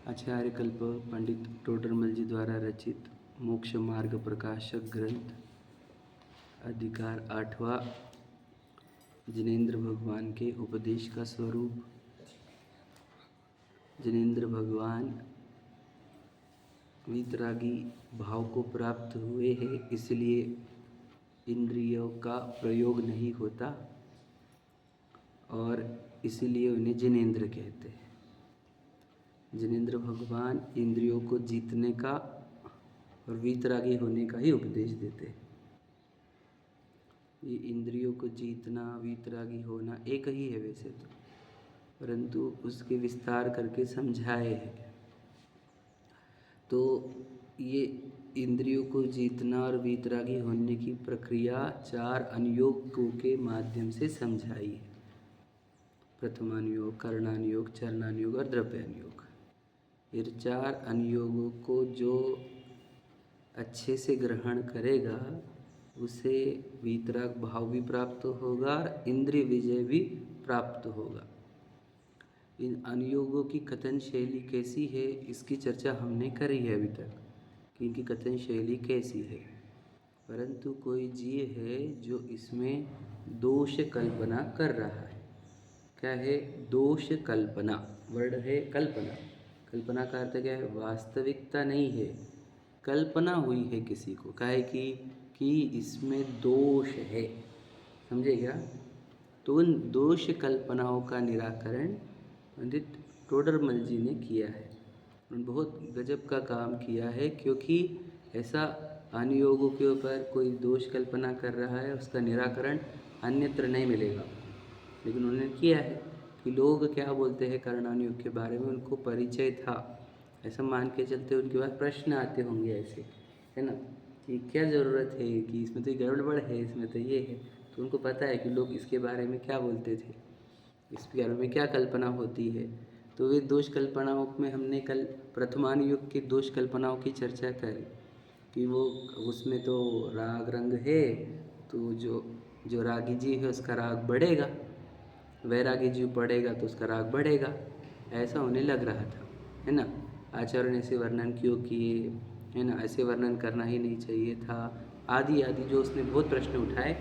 आचार्य कल्प पंडित टोडरमल जी द्वारा रचित मोक्ष मार्ग प्रकाशक ग्रंथ अधिकार 8वां जिनेंद्र भगवान के उपदेश का स्वरूप। जिनेंद्र भगवान वीतरागी भाव को प्राप्त हुए हैं, इसलिए इंद्रियों का प्रयोग नहीं होता और इसीलिए उन्हें जिनेंद्र कहते हैं। जिनेंद्र भगवान इंद्रियों को जीतने का और वीतरागी होने का ही उपदेश देते हैं। ये इंद्रियों को जीतना, वीतरागी होना एक ही है वैसे तो, परंतु उसके विस्तार करके समझाए हैं। तो ये इंद्रियों को जीतना और वीतरागी होने की प्रक्रिया 4 अनुयोगों के माध्यम से समझाई है। प्रथमानुयोग, करणानुयोग, चरणानुयोग और द्रव्यानुयोग। ये 4 अनुयोगों को जो अच्छे से ग्रहण करेगा उसे वीतराग भाव भी प्राप्त होगा और इंद्रिय विजय भी प्राप्त होगा। इन अनुयोगों की कथन शैली कैसी है, इसकी चर्चा हमने करी है अभी तक कि इनकी कथन शैली कैसी है। परंतु कोई जीव है जो इसमें दोष कल्पना कर रहा है। क्या है? दोष कल्पना। वर्ड है कल्पना। कल्पना का अर्थ क्या है? वास्तविकता नहीं है, कल्पना हुई है किसी को। क्या है कि इसमें दोष है, समझे क्या? तो उन दोष कल्पनाओं का निराकरण पंडित टोडरमल जी ने किया है। उन्होंने बहुत गजब का काम किया है, क्योंकि ऐसा अनुयोगों के ऊपर कोई दोष कल्पना कर रहा है, उसका निराकरण अन्यत्र नहीं मिलेगा। लेकिन उन्होंने किया है कि लोग क्या बोलते हैं करणानुयोग के बारे में, उनको परिचय था, ऐसा मान के चलते उनके पास प्रश्न आते होंगे ऐसे, है ना, कि क्या ज़रूरत है, कि इसमें तो ये गड़बड़ है, इसमें तो ये है। तो उनको पता है कि लोग इसके बारे में क्या बोलते थे, इसके बारे में क्या कल्पना होती है। तो वे दोष कल्पनाओं में हमने कल प्रथमानुयोग की दोष कल्पनाओं की चर्चा करी कि वो उसमें तो राग रंग है, तो जो रागी जी है उसका राग बढ़ेगा, वैरागी जीव पढ़ेगा तो उसका राग बढ़ेगा, ऐसा होने लग रहा था, है ना। आचार्य ने ऐसे वर्णन क्यों किए, है ना, ऐसे वर्णन करना ही नहीं चाहिए था, आदि आदि जो उसने बहुत प्रश्न उठाए,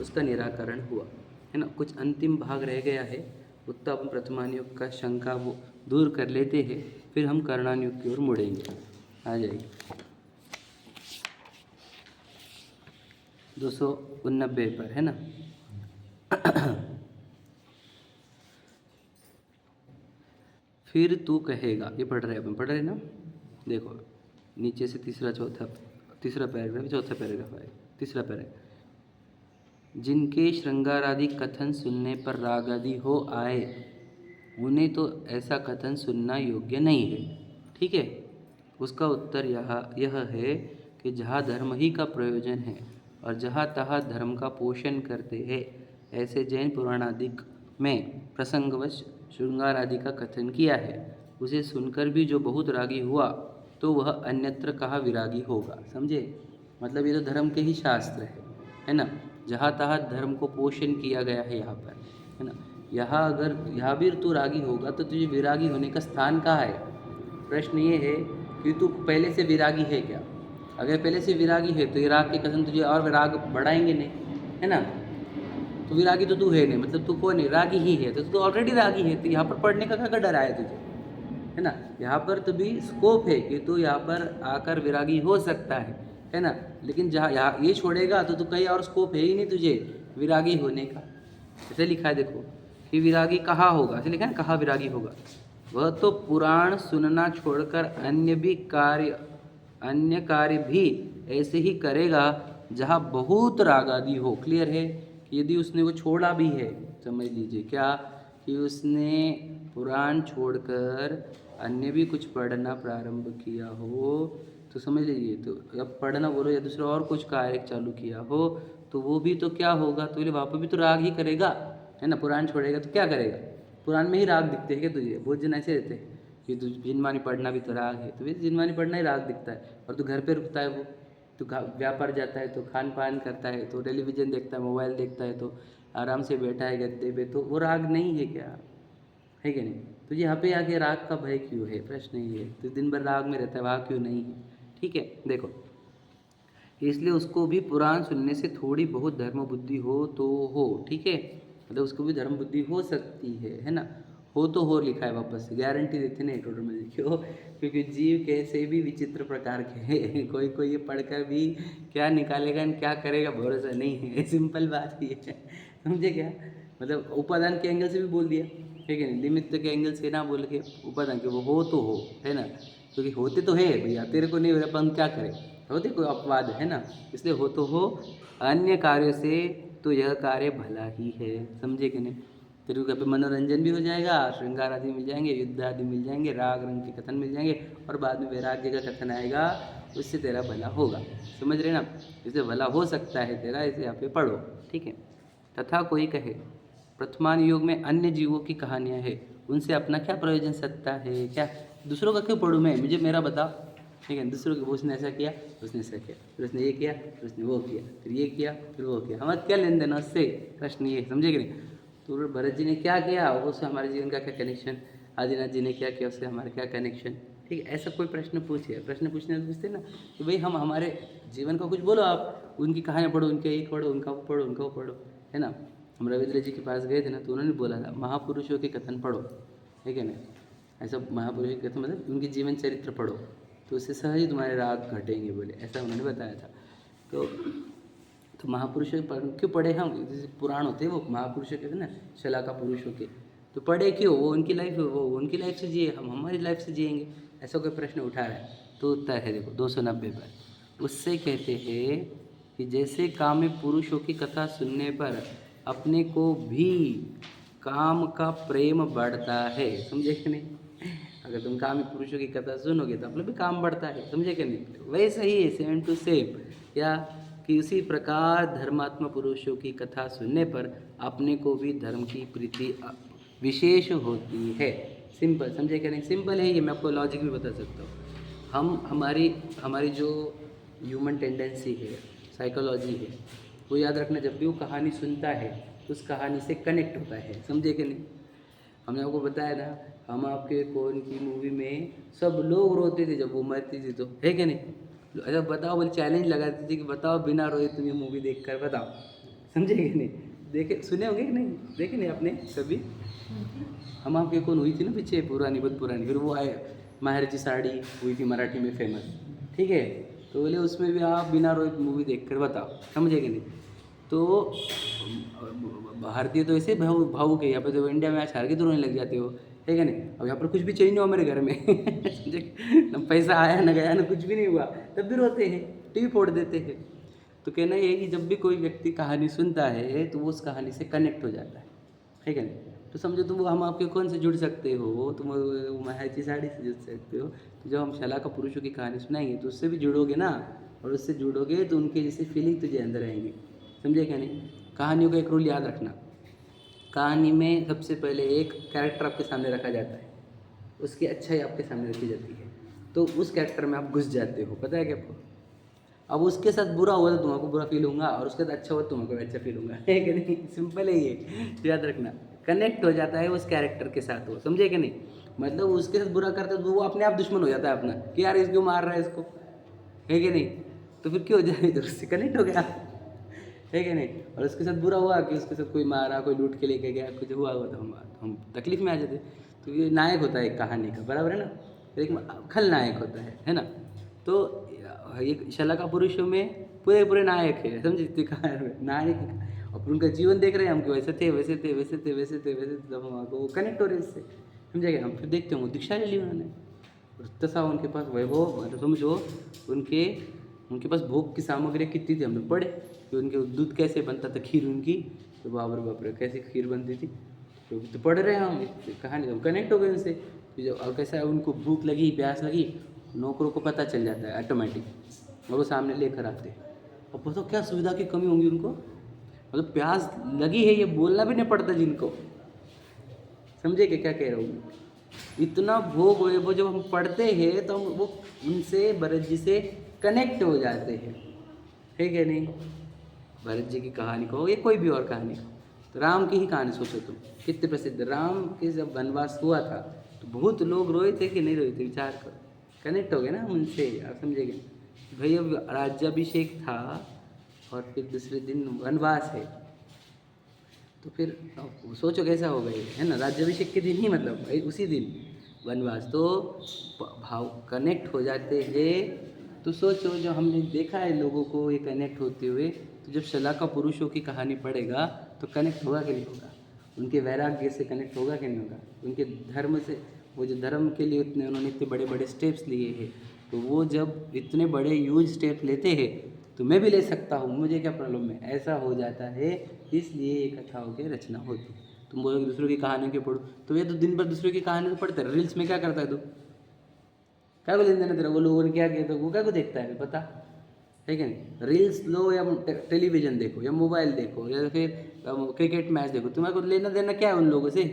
उसका निराकरण हुआ, है ना। कुछ अंतिम भाग रह गया है, उतना अपन प्रथमानुयोग का शंका वो दूर कर लेते हैं, फिर हम करणानुयोग की ओर मुड़ेंगे। आ जाइए 289 पर, है ना। फिर तू कहेगा, ये पढ़ रहे ना, देखो नीचे से तीसरा पैराग्राफ, चौथा पैराग्राफ है, तीसरा पैराग्राफ। जिनके श्रृंगार आदि कथन सुनने पर राग आदि हो आए, उन्हें तो ऐसा कथन सुनना योग्य नहीं है, ठीक है। उसका उत्तर यह है कि जहाँ धर्म ही का प्रयोजन है और जहाँ तहाँ धर्म का पोषण करते हैं, ऐसे जैन पुराण आदि में प्रसंगवश श्रृंगार आदि का कथन किया है, उसे सुनकर भी जो बहुत रागी हुआ तो वह अन्यत्र कहाँ विरागी होगा, समझे। मतलब ये तो धर्म के ही शास्त्र है ना। जहाँ तहाँ धर्म को पोषण किया गया है यहाँ पर, है ना। यहाँ भी तू रागी होगा तो तुझे विरागी होने का स्थान कहाँ है। प्रश्न ये है कि तू पहले से विरागी है क्या। अगर पहले से विरागी है तो ये राग के कथन तुझे और राग बढ़ाएंगे नहीं, है ना। तो विरागी तो तू है नहीं, मतलब तू कौन है, रागी ही है, तो तू ऑलरेडी रागी है, तो यहाँ पर पढ़ने का क्या डर आया तुझे, है ना। यहाँ पर तो भी स्कोप है कि तू यहाँ पर आकर विरागी हो सकता है ना। लेकिन जहाँ यहाँ ये छोड़ेगा तो कहीं और स्कोप है ही नहीं तुझे विरागी होने का। ऐसे लिखा है देखो कि विरागी कहाँ होगा, ऐसे लिखा है कहाँ विरागी होगा। वह तो पुराण सुनना छोड़कर अन्य कार्य भी ऐसे ही करेगा जहाँ बहुत राग आदि हो। क्लियर है कि यदि उसने वो छोड़ा भी है, समझ लीजिए क्या, कि उसने पुराण छोड़कर अन्य भी कुछ पढ़ना प्रारंभ किया हो, तो समझ लीजिए, तो अब पढ़ना बोलो या दूसरा और कुछ कार्य चालू किया हो, तो वो भी तो क्या होगा, तो वहाँ पर भी तो राग ही करेगा, है ना। पुराण छोड़ेगा तो क्या करेगा, पुराण में ही राग दिखते हैं क्या तुझे। बहुत जन ऐसे रहते हैं कि तू जिनमानी पढ़ना भी तो राग है, तो वैसे जिनमानी पढ़ना ही राग दिखता है। और तू घर पे रुकता है, वो तो व्यापार जाता है, तो खान पान करता है, तो टेलीविज़न देखता है, मोबाइल देखता है, तो आराम से बैठा है गद्दे पे, तो वो राग नहीं है क्या। है कि नहीं। तो यहाँ पे आके राग का भय क्यों है, प्रश्न ये है। तो दिन भर राग में रहता है, वहाँ क्यों नहीं है। ठीक है, देखो इसलिए उसको भी पुराण सुनने से थोड़ी बहुत धर्म बुद्धि हो तो हो, ठीक है, मतलब उसको भी धर्म बुद्धि हो सकती है ना। हो तो हो लिखा है, वापस से गारंटी देते नहीं टोटल में देखियो, क्योंकि जीव कैसे भी विचित्र प्रकार के हैं कोई कोई ये पढ़कर भी क्या निकालेगा क्या करेगा भरोसा नहीं है सिंपल बात ही है, समझे क्या। मतलब उपादान के एंगल से भी बोल दिया, ठीक है, निमित्त के एंगल से ना बोल के उपादान के वो हो तो हो, है ना, क्योंकि होते तो है भैया, तेरे को नहीं हो रहा हम क्या करें, होते कोई अपवाद है ना, इसलिए हो तो हो। अन्य कार्यों से तो यह कार्य भला ही है, समझे कि नहीं। तेरे को कभी मनोरंजन भी हो जाएगा, श्रृंगार आदि मिल जाएंगे, युद्ध आदि मिल जाएंगे, राग रंग के कथन मिल जाएंगे, और बाद में वैराग्य का कथन आएगा, उससे तेरा भला होगा, समझ रहे ना। इससे भला हो सकता है तेरा, इसे यहाँ पे पढ़ो, ठीक है। तथा कोई कहे प्रथमान योग में अन्य जीवों की कहानियाँ हैं, उनसे अपना क्या प्रयोजन सकता है, क्या दूसरों का क्यों पढ़ूँ मैं, मुझे मेरा बताओ, ठीक है। दूसरों के उसने ऐसा किया, उसने ऐसा किया, फिर उसने ये किया, फिर उसने वो किया, फिर ये किया, फिर वो किया, हमारा क्या लेन देन उससे, प्रश्न ये, समझे कि नहीं। तो भरत जी ने क्या किया, उससे हमारे जीवन का क्या कनेक्शन, आदिनाथ जी ने क्या किया, उससे हमारा क्या कनेक्शन, ठीक है। ऐसा कोई प्रश्न पूछिए, प्रश्न पूछने पूछते ना कि भाई हम हमारे जीवन का कुछ बोलो, आप उनकी कहानियाँ पढ़ो, उनके एक पढ़ो, उनका वो पढ़ो, उनका वो पढ़ो, है ना। हम रविंद्र जी के पास गए थे ना, तो उन्होंने बोला था महापुरुषों के कथन पढ़ो, ठीक है ना। ऐसा महापुरुषों के कथन मतलब उनके जीवन चरित्र पढ़ो, तो उससे सहज ही तुम्हारे राग घटेंगे, बोले, ऐसा उन्होंने बताया था। तो महापुरुषों क्यों पढ़े हम, जैसे पुराण होते हैं वो महापुरुषों के ना, शलाका पुरुषों के, तो पढ़े क्यों, वो उनकी लाइफ, वो उनकी लाइफ से जिए, हम हमारी लाइफ से जिएंगे, ऐसा कोई प्रश्न उठा रहा है। तो उत्तर है देखो 290 पर, उससे कहते हैं कि जैसे काम्य पुरुषों की कथा सुनने पर अपने को भी काम का प्रेम बढ़ता है, समझे कि नहीं। अगर तुम काम्य पुरुषों की कथा सुनोगे तो अपना भी काम बढ़ता है, समझे कि नहीं। वैसा ही है, सेम टू सेम, या कि उसी प्रकार धर्मात्मा पुरुषों की कथा सुनने पर अपने को भी धर्म की प्रीति विशेष होती है। सिंपल, समझे कि नहीं, सिंपल है ये, मैं आपको लॉजिक भी बता सकता हूँ। हम हमारी जो ह्यूमन टेंडेंसी है, साइकोलॉजी है, वो याद रखना, जब भी वो कहानी सुनता है तो उस कहानी से कनेक्ट होता है, समझे कि नहीं। हमने आपको बताया ना, हम आपके कौन की मूवी में सब लोग रोते थे जब वो मरती थी, तो है कि नहीं। अच्छा बताओ, बोले चैलेंज लगाती थी कि बताओ बिना रोए तुम ये मूवी देख कर बताओ, समझे कि नहीं। देखे सुने होंगे कि नहीं, देखे नहीं आपने कभी। हम आपके कौन हुई थी ना पीछे, पुरानी बहुत पुरानी, फिर वो आए माहिर जी साड़ी हुई थी मराठी में फेमस, ठीक है। तो बोले उसमें भी आप बिना रोए मूवी देख कर बताओ, समझे कि नहीं। तो भारतीय तो ऐसे भावुक है, यहाँ पे तो इंडिया में आज हार के तो रोने लग जाते हो, है क्या नहीं। अब यहाँ पर कुछ भी चाहिए नहीं हो मेरे घर में समझे, न पैसा आया न गया, न कुछ भी नहीं हुआ, तब भी रोते हैं, टीवी फोड़ देते हैं। तो कहना ये है कि जब भी कोई व्यक्ति कहानी सुनता है तो वो उस कहानी से कनेक्ट हो जाता है क्या नहीं। तो समझो तुम, हम आपके कौन से जुड़ सकते हो, तुम महाची साड़ी से जुड़ सकते हो। तो जब हम शलाका पुरुषों की कहानी सुनाएंगे तो उससे भी जुड़ोगे ना, और उससे जुड़ोगे तो उनके जैसे फीलिंग तुझे अंदर आएंगे, समझे क्या नहीं। कहानियों का एक रूल याद रखना, कहानी में सबसे पहले एक कैरेक्टर आपके सामने रखा जाता है, उसकी अच्छाई आपके सामने रखी जाती है, तो उस कैरेक्टर में आप घुस जाते हो, पता है क्या आपको। अब उसके साथ बुरा हुआ तो तुमको बुरा फील होगा, और उसके साथ अच्छा हुआ तो तुमको अच्छा फील होगा, है कि नहीं। सिंपल है ये, याद रखना, कनेक्ट हो जाता है उस कैरेक्टर के साथ वो, समझे कि नहीं। मतलब उसके साथ बुरा करता है तो वो अपने आप दुश्मन हो जाता है अपना, कि यार इसको मार रहा है इसको, है कि नहीं। तो फिर क्यों हो जाए, तो उससे कनेक्ट हो गया, है कि नहीं। और उसके साथ बुरा हुआ कि उसके साथ कोई मारा, कोई लूट के लेके गया, कुछ हुआ तो हम तकलीफ में आ जाते। तो ये नायक होता है एक कहानी का, बराबर है ना, एक खलनायक होता है ना। तो एक शलाका पुरुषों में पूरे पूरे नायक है, समझे, कहानी में नायक, और उनका जीवन देख रहे हैं हम कि वैसे थे वैसे थे वैसे थे वैसे थे वैसे थे, तब हमको कनेक्ट हो रहे इससे, समझेगा। हम फिर देखते होंगे दीक्षा ले ली उन्होंने, और तथा उनके पास वैभव, मतलब समझो उनके पास भोग की सामग्री कितनी थी, हमने पढ़े कि उनके दूध कैसे बनता था, खीर उनकी, तो बाप रे कैसी खीर बनती थी, तो पढ़ रहे हैं हम कहानी, तो हम कनेक्ट हो गए उनसे। तो जब कैसा उनको भूख लगी, प्यास लगी, नौकरों को पता चल जाता है ऑटोमेटिक, और वो सामने लेकर आते हैं। और बताओ क्या सुविधा की कमी होंगी उनको, मतलब प्यास लगी है ये बोलना भी नहीं पड़ता जिनको, समझे क्या कह रहा हूँ। इतना भोग वो जब हम पढ़ते हैं तो हम वो उनसे, भरत जी से कनेक्ट हो जाते हैं, ठीक है नहीं। भरत जी की कहानी कहो या कोई भी और कहानी कहो, तो राम की ही कहानी सोचो तुम, कितने प्रसिद्ध। राम के जब वनवास हुआ था तो बहुत लोग रोए थे कि नहीं रोए थे, विचार करो। कनेक्ट हो गए ना उनसे, आप समझेंगे। भाई अब राज्याभिषेक था और फिर दूसरे दिन वनवास है, तो फिर अब सोचो कैसा होगा ये, है ना। राज्याभिषेक के दिन ही, मतलब उसी दिन वनवास, तो भाव कनेक्ट हो जाते हैं। तो सोचो जो हमने देखा है लोगों को ये कनेक्ट होते हुए, तो जब शलाका पुरुषों की कहानी पढ़ेगा तो कनेक्ट होगा कि नहीं होगा, उनके वैराग्य से कनेक्ट होगा कि नहीं होगा, उनके धर्म से। वो जो धर्म के लिए उन्होंने इतने बड़े बड़े स्टेप्स लिए हैं, तो वो जब इतने बड़े ह्यूज स्टेप लेते हैं तो मैं भी ले सकता हूँ, मुझे क्या प्रॉब्लम है, ऐसा हो जाता है। इसलिए ये कथाओं की रचना होती है। तुम बोलोगे दूसरों की कहानियों के पढ़ो, तो ये तो दिन भर दूसरों की कहानियों को पढ़ते रहे। रील्स में क्या करता है तू, क्या को लेन देना तेरा, वो लोगों ने क्या किया, तो वो क्या को देखता है पता है कि नहीं। रील्स लो या टेलीविज़न देखो या मोबाइल देखो या फिर क्रिकेट मैच देखो, तुम्हारे को लेना देना क्या है उन लोगों से।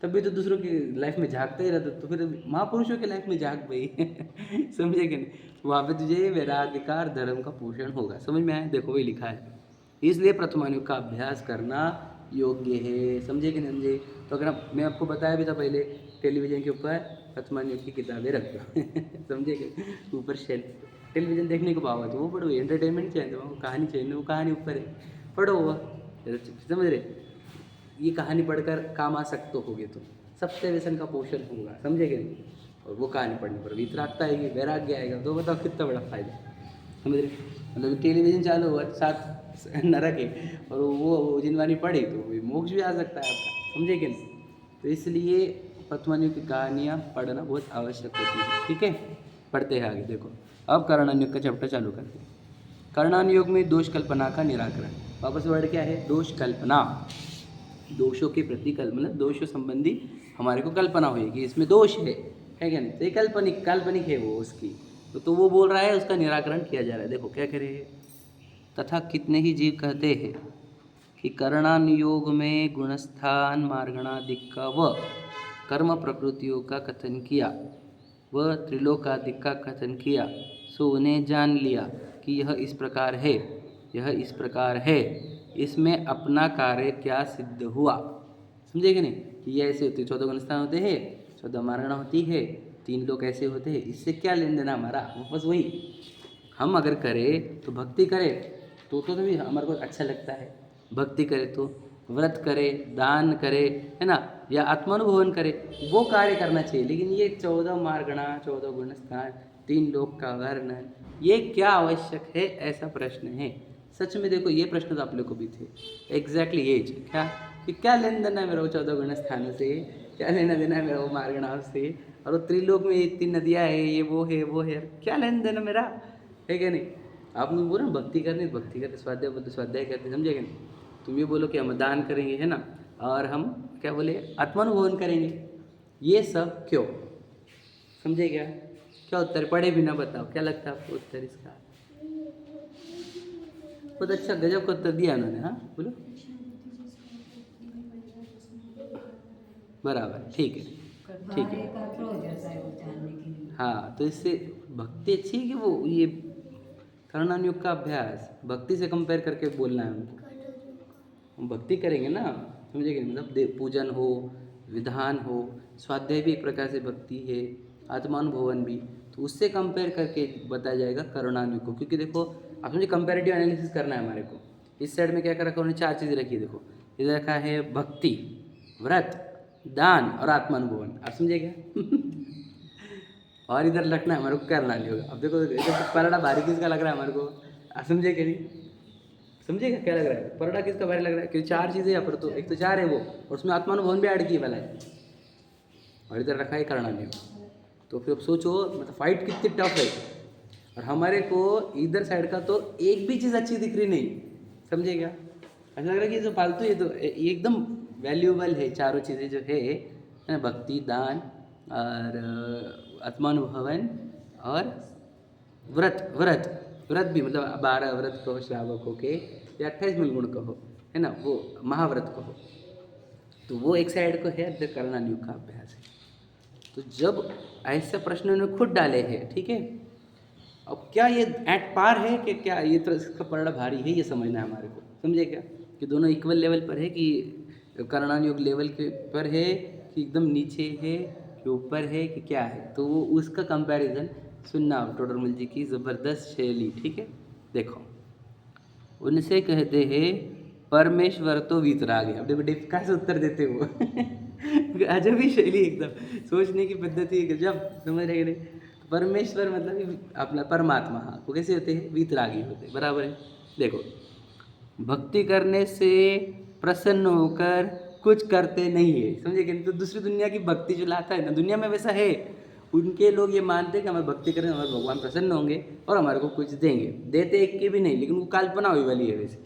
तब भी तो दूसरों की लाइफ में झांकता ही रहता, तो फिर महापुरुषों की लाइफ में झांक भाई समझे कि नहीं। वहाँ पे तुझे वैराग्यकार धर्म का पोषण होगा, समझ में आया। देखो वही लिखा है, इसलिए प्रथमानुयोग का अभ्यास करना योग्य है, समझे कि नहीं समझे। तो अगर मैं आपको बताया भी था पहले, टेलीविज़न के ऊपर प्रथमानुयोग की किताबें रख दो समझे कि ऊपर शेल्फ। टेलीविज़न देखने को पाओगे तो वो पढ़ो, एंटरटेनमेंट चाहिए, वो कहानी चाहिए, वो कहानी ऊपर है, पढ़ो वो, समझ रहे। ये कहानी पढ़कर काम आ सकते होगे तुम, सबसे व्यसन का पोषण होगा, समझेगे नहीं। और वो कहानी पढ़ने पर वितरागता आएगी, वैराग्य आएगा, तो बताओ कितना बड़ा फायदा, समझ रहे। मतलब टेलीविज़न चालू हुआ साथ नरक है और वो जिनवानी पढ़ी तो मोक्ष भी आ सकता है आपका, समझे कि नहीं। तो इसलिए प्रथमानुयोग की कहानियाँ पढ़ना बहुत आवश्यक होती है, ठीक है। पढ़ते हैं आगे, देखो अब कर्णानुयोग का चैप्टर चालू करते हैं। कर्णानुयोग में दोष कल्पना का निराकरण, वापस वर्ड क्या है, दोष कल्पना। दोषों के प्रति मतलब दोषों संबंधी हमारे को कल्पना हुई कि इसमें दोष है क्या नहीं, तो काल्पनिक काल्पनिक है वो उसकी, तो वो बोल रहा है उसका निराकरण किया जा रहा है। देखो क्या करे, तथा कितने ही जीव कहते हैं कि कर्णानुयोग में गुणस्थान मार्गणादिक का व कर्म प्रकृतियों का कथन किया व त्रिलोकादिक का कथन किया, सो उन्हें जान लिया कि यह इस प्रकार है, यह इस प्रकार है, इसमें अपना कार्य क्या सिद्ध हुआ, समझे कि नहीं। कि ये ऐसे होते, 14 गुणस्थान होते हैं, 14 मारणा होती है, 3 लोग ऐसे होते हैं, इससे क्या लेन देना हमारा। बस वही हम अगर करें तो भक्ति करें तो भी हमारे को अच्छा लगता है। भक्ति करे तो व्रत करे, दान करे, है ना, या आत्मानुभवन करे, वो कार्य करना चाहिए। लेकिन ये 14 मार्गणा, 14 गुणस्थान, 3 लोक का वर्णन, ये क्या आवश्यक है, ऐसा प्रश्न है। सच में देखो ये प्रश्न तो आप लोग को भी थे, एग्जैक्टली ये क्या कि क्या लेन देना है मेरा वो 14 गुणस्थानों से, क्या लेना देना है मेरा वो मार्गणाओं से, और वो त्रिलोक में इतनी नदियाँ है, ये वो है वो है, क्या लेन देना मेरा, है क्या नहीं। आप लोग बोलो भक्ति करनी, भक्ति करते, स्वाध्याय बोलते स्वाध्याय करते, समझेगा नहीं। तुम ये बोलो कि हम दान करेंगे, है ना, और हम क्या बोले आत्मानुभवन करेंगे, ये सब क्यों, समझे क्या उत्तर पढ़े बिना बताओ, क्या लगता है आपको उत्तर इसका। बहुत अच्छा गजब का उत्तर दिया उन्होंने, हाँ बोलो, बराबर, ठीक है ठीक है। हाँ, तो इससे भक्ति अच्छी है कि वो ये कर्णानुयोग का अभ्यास भक्ति से कंपेयर करके बोलना है हमको। हम भक्ति करेंगे ना, समझेंगे, मतलब पूजन हो, विधान हो, स्वाध्याय भी एक प्रकार से भक्ति है, आत्मानुभवन भी, तो उससे कंपेयर करके बताया जाएगा कर्णानुयोग को। क्योंकि देखो आप मुझे कंपैरेटिव एनालिसिस करना है हमारे को। इस साइड में क्या कर रखा है उन्होंने, 4 चीज़ें रखी है। देखो इधर रखा है भक्ति, व्रत, दान और आत्मानुभवन, आप समझे क्या और इधर रखना है हमारे को कर्णानुयोग। अब देखो पलड़ा भारी किसका लग रहा है हमारे को, आप समझे कि नहीं, समझेगा क्या लग रहा है, पलड़ा किसका भारी लग रहा है, क्योंकि 4 चीज़ें यहाँ पर, तो एक तो 4 है वो, और उसमें आत्मानुभवन भी ऐड किए वाला है, और इधर रखा है कर्णानुयोग। तो फिर अब सोचो मतलब फाइट कितनी टफ है, और हमारे को इधर साइड का तो एक भी चीज़ अच्छी दिख रही नहीं, समझे क्या। ऐसा लग रहा है कि जो फालतू है, तो एकदम वैल्यूएबल है चारों चीज़ें जो है ना, भक्ति, दान और आत्मानुभवन और व्रत। व्रत भी मतलब 12 व्रत कहो श्रावकों के, या 28 मूलगुण कहो, है ना, वो महाव्रत कहो, तो वो एक साइड को है, इधर कर्णानुयोग का अभ्यास है। तो जब ऐसे प्रश्न उन्होंने खुद डाले हैं, ठीक है, अब क्या ये एट पार है कि क्या ये तो इसका पलड़ा भारी है, ये समझना है हमारे को, समझे क्या। कि दोनों इक्वल लेवल पर है, कि करणान योग लेवल के पर है, कि एकदम नीचे है, कि ऊपर है, कि क्या है। तो वो उसका कंपैरिजन सुनना आप टोडरमल जी की ज़बरदस्त शैली। ठीक है, देखो उनसे कहते हैं परमेश्वर तो वीतराग है। अब देखो डिफका से उत्तर देते हो अजब ही शैली, एकदम सोचने की पद्धति है, जब समझ रहे नहीं। परमेश्वर मतलब अपना परमात्मा, हाँ, वो कैसे होते हैं? वीतरागी होते हैं, बराबर है। देखो भक्ति करने से प्रसन्न होकर कुछ करते नहीं है, समझे कि नहीं? तो दूसरी दुनिया की भक्ति जो लाता है ना, दुनिया में वैसा है, उनके लोग ये मानते हैं कि हमारे भक्ति करें हमारे भगवान प्रसन्न होंगे और हमारे को कुछ देंगे। देते एक के भी नहीं, लेकिन वो कल्पना हुई वाली है वैसे।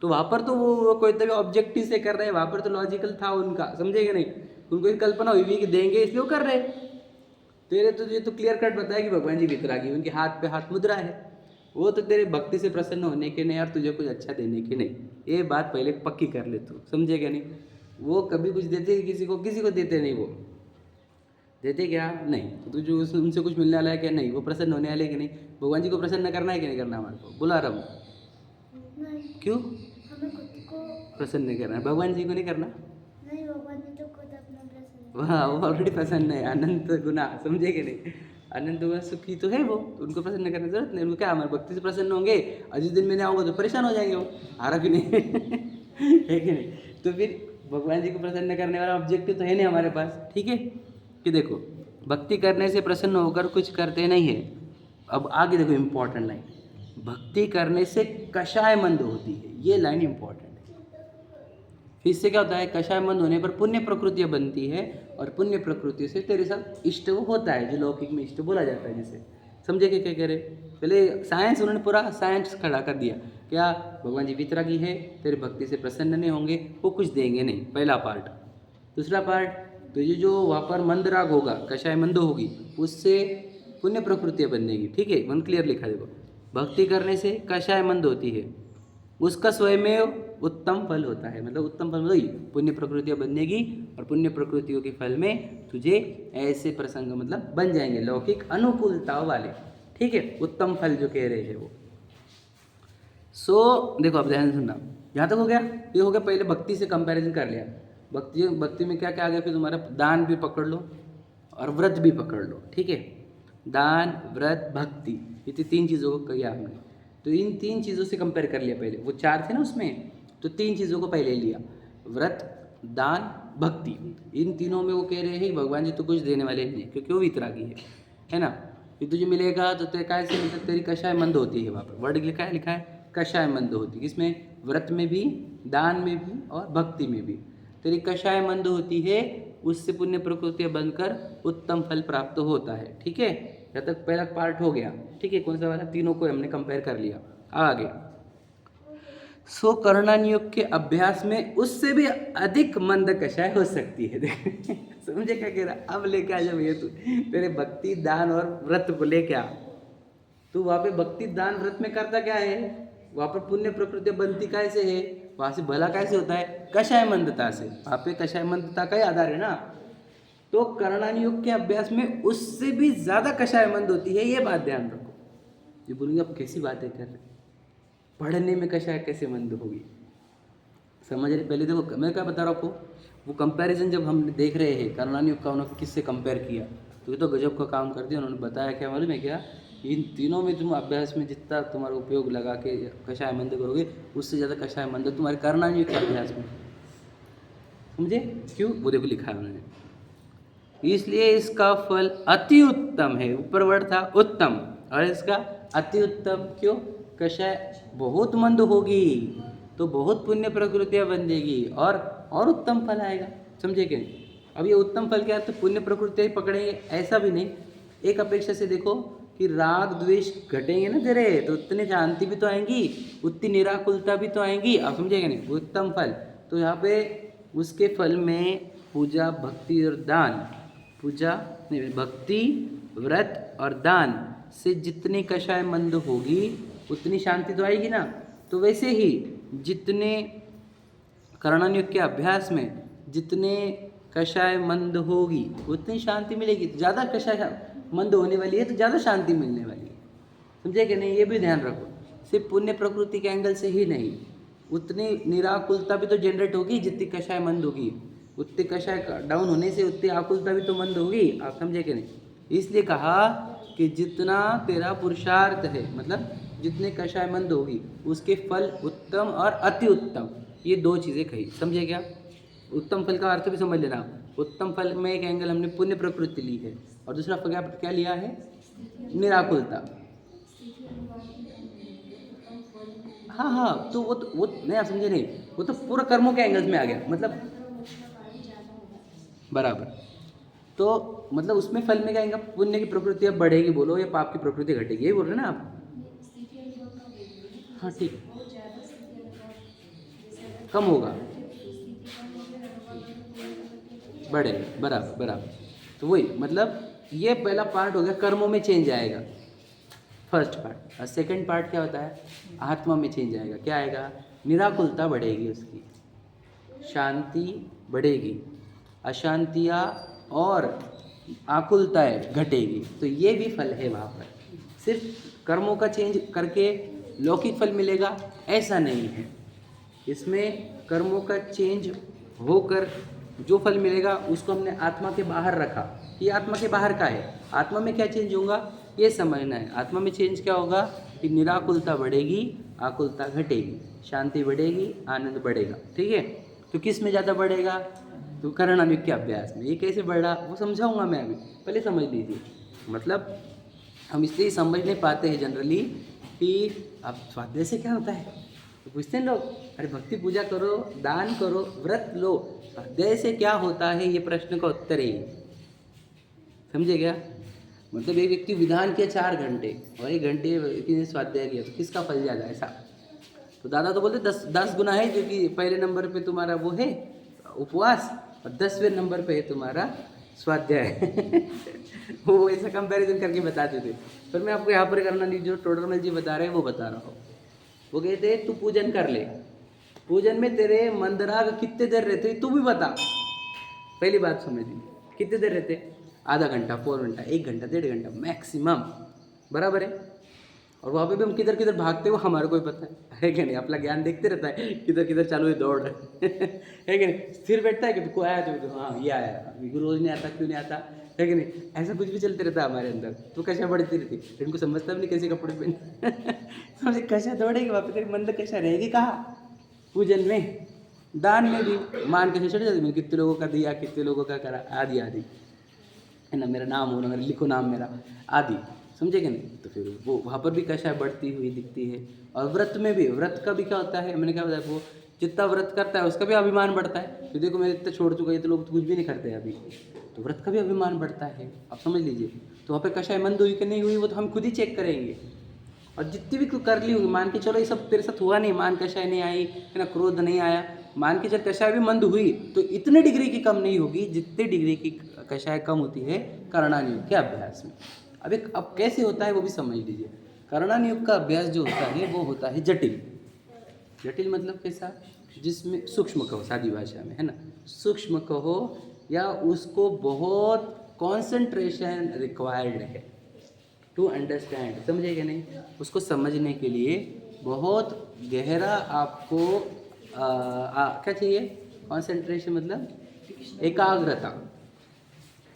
तो वहाँ पर तो वो कोई तभी ऑब्जेक्टिव से कर रहे हैं, वहाँ पर तो लॉजिकल था उनका, समझेगा नहीं? उनको एक कल्पना हुई कि देंगे इसलिए वो कर रहे हैं। तेरे तो ये तो क्लियर कट बताया कि भगवान जी वितरागी, उनके हाथ पे हाथ मुद्रा है, वो तो तेरे भक्ति से प्रसन्न होने के नहीं और तुझे कुछ अच्छा देने के नहीं। ये बात पहले पक्की कर ले तू, समझेगा नहीं? वो कभी कुछ देते किसी को देते नहीं, वो देते क्या नहीं। तो तुझे उनसे कुछ मिलने वाला है क्या? नहीं। वो प्रसन्न होने वाले कि नहीं? भगवान जी को प्रसन्न करना है कि नहीं करना? हमारे को बुला रहा हूँ, क्यों हमें खुद को प्रसन्न नहीं करना है? भगवान जी को नहीं करना? नहीं, भगवान जी तो खुद अपना प्रसन्न वहाँ वो ऑलरेडी प्रसन्न है, अनंत गुना, समझे कि नहीं? अनंत गुना सुखी तो है वो, उनको प्रसन्न करने की जरूरत नहीं। उनको क्या हमारी भक्ति से प्रसन्न होंगे, और जिस दिन में नहीं आऊँगा तो परेशान हो जाएंगे वो, हारा कि नहीं है कि नहीं? तो फिर भगवान जी को प्रसन्न करने वाला ऑब्जेक्टिव तो है नहीं हमारे पास। ठीक है, कि देखो भक्ति करने से प्रसन्न होकर कुछ करते नहीं है। अब आगे देखो इम्पोर्टेंट लाइन, भक्ति करने से कषाय मंद होती है, ये लाइन इम्पोर्टेंट है। फिर इससे क्या होता है? कषाय मंद होने पर पुण्य प्रकृतियाँ बनती है, और पुण्य प्रकृति से तेरे साथ इष्ट वो होता है, जो लौकिक में इष्ट बोला जाता है जिसे, समझे क्या कह रहे? पहले साइंस उन्होंने पूरा साइंस खड़ा कर दिया, क्या भगवान जी वितरागी है, तेरे भक्ति से प्रसन्न नहीं होंगे, वो कुछ देंगे नहीं, पहला पार्ट। दूसरा पार्ट, तो ये जो वहाँ पर मंद राग होगा, कषाय मंद होगी, उससे पुण्य प्रकृतियाँ बनेगी। ठीक है, मन क्लियर लिखा देखो, भक्ति करने से कषाय मंद होती है, उसका स्वयमेव उत्तम फल होता है। मतलब उत्तम फल मतलब पुण्य प्रकृतियाँ बनेगी, और पुण्य प्रकृतियों के फल में तुझे ऐसे प्रसंग मतलब बन जाएंगे लौकिक अनुकूलताओं वाले। ठीक है, उत्तम फल जो कह रहे हैं वो। देखो अब ध्यान सुनना, यहाँ तक हो गया? ये हो गया, पहले भक्ति से कंपैरिजन कर लिया। भक्ति में क्या क्या आ गया? फिर तुम्हारा दान भी पकड़ लो और व्रत भी पकड़ लो। ठीक है, दान व्रत भक्ति, ये 3 चीज़ों को किया हमने। तो इन 3 चीज़ों से कंपेयर कर लिया पहले, वो 4 थे ना उसमें, तो 3 चीज़ों को पहले लिया, व्रत दान भक्ति। इन तीनों में वो कह रहे हैं भगवान जी तो कुछ देने वाले नहीं, क्योंकि वो वितरागी है ना। फिर तुझे मिलेगा तो तेरे कैसे, मतलब तेरी कषाय मंद होती है। वहाँ पर वर्ड लिखा है कषाय मंद होती है, किसमें? व्रत में भी, दान में भी और भक्ति में भी तेरी कषाय मंद होती है, उससे पुण्य प्रकृतियाँ बनकर उत्तम फल प्राप्त होता है। ठीक है, जब तक पहला पार्ट हो गया। ठीक है, कौन सा वाला? तीनों को हमने कंपेयर कर लिया। आगे करणान योग के अभ्यास में उससे भी अधिक मंद कषाय हो सकती है समझे क्या कह रहा? अब लेके आ जाओ ये तू तेरे भक्ति दान और व्रत को लेके आ। तू वहाँ पे भक्ति दान व्रत में करता क्या है? वहाँ पर पुण्य प्रकृति बनती कैसे है? वहाँ से भला कैसे होता है? कषाय मंदता से। वहाँ पे कषाय मंदता का ही आधार है ना। तो करणान योग के अभ्यास में उससे भी ज़्यादा कषाय मंद होती है, ये बात ध्यान रखो। ये बोलेंगे आप कैसी बातें कर रहे, पढ़ने में कषाय कैसे मंद होगी? समझ रहे? पहले देखो मैं क्या बता रहा हूँ आपको, वो कंपैरिजन जब हम देख रहे हैं करणान योग का, उन्होंने किससे कंपेयर किया, तो ये तो गजब का काम कर दिया। उन्होंने बताया क्या मालूम है क्या? इन तीनों में तुम अभ्यास में जितना तुम्हारा उपयोग लगा के कषाय मंद करोगे, उससे ज़्यादा कषाय मंद तुम्हारे करणान योग के अभ्यास में। समझे क्यों? वो देखो लिखा है उन्होंने, इसलिए इसका फल अति उत्तम है। ऊपर वर्ड था उत्तम, और इसका अति उत्तम क्यों? कषाय बहुत मंद होगी तो बहुत पुण्य प्रकृतियाँ बन देगी, और उत्तम फल आएगा। समझे क्या? अब ये उत्तम फल क्या है? तो पुण्य प्रकृतियाँ पकड़ेंगे ऐसा भी नहीं। एक अपेक्षा से देखो कि राग द्वेष घटेंगे ना तेरे, तो उतनी शांति भी तो आएंगी, उतनी निराकुलता भी तो आएंगी। आप समझेंगे नहीं? उत्तम फल तो यहाँ पे उसके फल में पूजा भक्ति और दान, पूजा नहीं, भक्ति व्रत और दान से जितनी कषाय मंद होगी उतनी शांति तो आएगी ना। तो वैसे ही जितने करणान योग के अभ्यास में जितने कषाय मंद होगी उतनी शांति मिलेगी। तो ज़्यादा कषाय मंद होने वाली है तो ज़्यादा शांति मिलने वाली है। समझे कि नहीं? ये भी ध्यान रखो, सिर्फ पुण्य प्रकृति के एंगल से ही नहीं, उतनी निराकुलता भी तो जनरेट होगी जितनी कषाय मंद होगी। उतनी कषाय डाउन होने से उतनी आकुलता भी तो मंद होगी। आप समझे कि नहीं? इसलिए कहा कि जितना तेरा पुरुषार्थ है, मतलब जितने कषाय मंद होगी उसके फल उत्तम और अति उत्तम, ये दो चीज़ें कही। समझे क्या? उत्तम फल का अर्थ भी समझ लेना। उत्तम फल में एक एंगल हमने पुण्य प्रवृत्ति ली है और दूसरा फल क्या लिया है? निराकुलता। हाँ हाँ, तो वो नहीं, आप समझे नहीं, वो तो पूरा कर्मों के एंगल्स में आ गया, मतलब बराबर। तो मतलब उसमें फल में क्या आएगा? पुण्य की प्रवृत्ति अब बढ़ेगी बोलो या पाप की प्रवृत्ति घटेगी, यही बोल रहे हैं ना आप? हाँ ठीक, कम होगा, बढ़ेगा, बराबर बराबर। तो वही मतलब ये पहला पार्ट हो गया, कर्मों में चेंज आएगा, फर्स्ट पार्ट। और सेकंड पार्ट क्या होता है? आत्मा में चेंज आएगा। क्या आएगा? निराकुलता बढ़ेगी, उसकी शांति बढ़ेगी, अशांतियाँ और आकुलताएं घटेगी। तो ये भी फल है वहाँ पर। सिर्फ कर्मों का चेंज करके लौकिक फल मिलेगा ऐसा नहीं है। इसमें कर्मों का चेंज होकर जो फल मिलेगा उसको हमने आत्मा के बाहर रखा। ये आत्मा के बाहर का है। आत्मा में क्या चेंज होगा ये समझना है। आत्मा में चेंज क्या होगा कि निराकुलता बढ़ेगी, आकुलता घटेगी, शांति बढ़ेगी, आनंद बढ़ेगा। ठीक है? तो किस में ज़्यादा बढ़ेगा? तो करणानुग के अभ्यास में। ये कैसे बढ़ा वो समझाऊंगा मैं अभी, पहले समझ लीजिए। मतलब हम इसलिए समझ नहीं पाते हैं जनरली कि अब स्वाध्याय से क्या होता है, तो पूछते हैं लोग, अरे भक्ति पूजा करो, दान करो, व्रत लो, स्वाध्याय से क्या होता है? ये प्रश्न का उत्तर है। समझे क्या? मतलब एक व्यक्ति विधान किया 4 घंटे और 1 घंटे व्यक्ति ने स्वाध्याय किया, तो किसका फल ज़्यादा? ऐसा तो दादा तो बोलते 10 गुना है, क्योंकि पहले नंबर पे तुम्हारा वो है उपवास और 10वें नंबर पे है तुम्हारा स्वाध्याय। वो ऐसा कंपैरिजन करके बताते थे। पर मैं आपको यहाँ पर करना नहीं, जो टोडरमल जी बता रहे हैं वो बता रहा हूँ। वो कहते तू पूजन कर ले, पूजन में तेरे मंदराग कितने देर रहते तू भी बता। पहली बात समझ ली, कितने देर रहते? आधा घंटा, 4 घंटा, 1 घंटा, 1.5 घंटा मैक्सिमम, बराबर है। और वहाँ पे भी हम किधर किधर भागते हो हमारे को ही पता है कि नहीं? अपना ज्ञान देखते रहता है किधर किधर चालू है दौड़। है कि नहीं? स्थिर बैठता है कि कोई आया तो हाँ ये आया, रोज नहीं आता, क्यों नहीं आता, है कि नहीं? ऐसा कुछ भी चलते रहता है हमारे अंदर। तो कशा बढ़ती रहती, इनको समझता भी नहीं कैसे कपड़े पहन। समझे? कशा दौड़ेगी वहाँ पे, तेरी मंद कशा रहेगी कहाँ? पूजन में, दान में भी मान कैसे चढ़ जाती, मैंने कितने लोगों का दिया, कितने लोगों का करा, आदि आदि, है ना? मेरा नाम हो ना, मेरा लिखो नाम मेरा, आदि। समझे कि नहीं? तो फिर वो वहाँ पर भी कषाय बढ़ती हुई दिखती है। और व्रत में भी, व्रत का भी क्या होता है, मैंने क्या बताया, वो जितना व्रत करता है उसका भी अभिमान बढ़ता है। तो देखो मैं इतना छोड़ चुका है, तो लोग तो कुछ भी नहीं करते अभी, तो व्रत का भी अभिमान बढ़ता है। आप समझ लीजिए। तो वहाँ पर कषाय मंद हुई कि नहीं हुई वो तो हम खुद ही चेक करेंगे। और जितनी भी तू कर ली होगी, मान के चलो ये सब तेरे साथ हुआ नहीं, मान कषाय नहीं आई, है ना, क्रोध नहीं आया, मान के चल कषाय भी मंद हुई, तो इतने डिग्री की कम नहीं होगी जितने डिग्री की कषाय कम होती है करणानुयोग के अभ्यास में। अब कैसे होता है वो भी समझ लीजिए। करणानुयोग का अभ्यास जो होता है वो होता है जटिल। जटिल मतलब कैसा? जिसमें सूक्ष्म कहो, सादी भाषा में, है ना, सूक्ष्म कहो, या उसको बहुत कॉन्सेंट्रेशन रिक्वायर्ड है टू अंडरस्टैंड। समझे कि नहीं? उसको समझने के लिए बहुत गहरा आपको क्या चाहिए? कॉन्सेंट्रेशन मतलब एकाग्रता,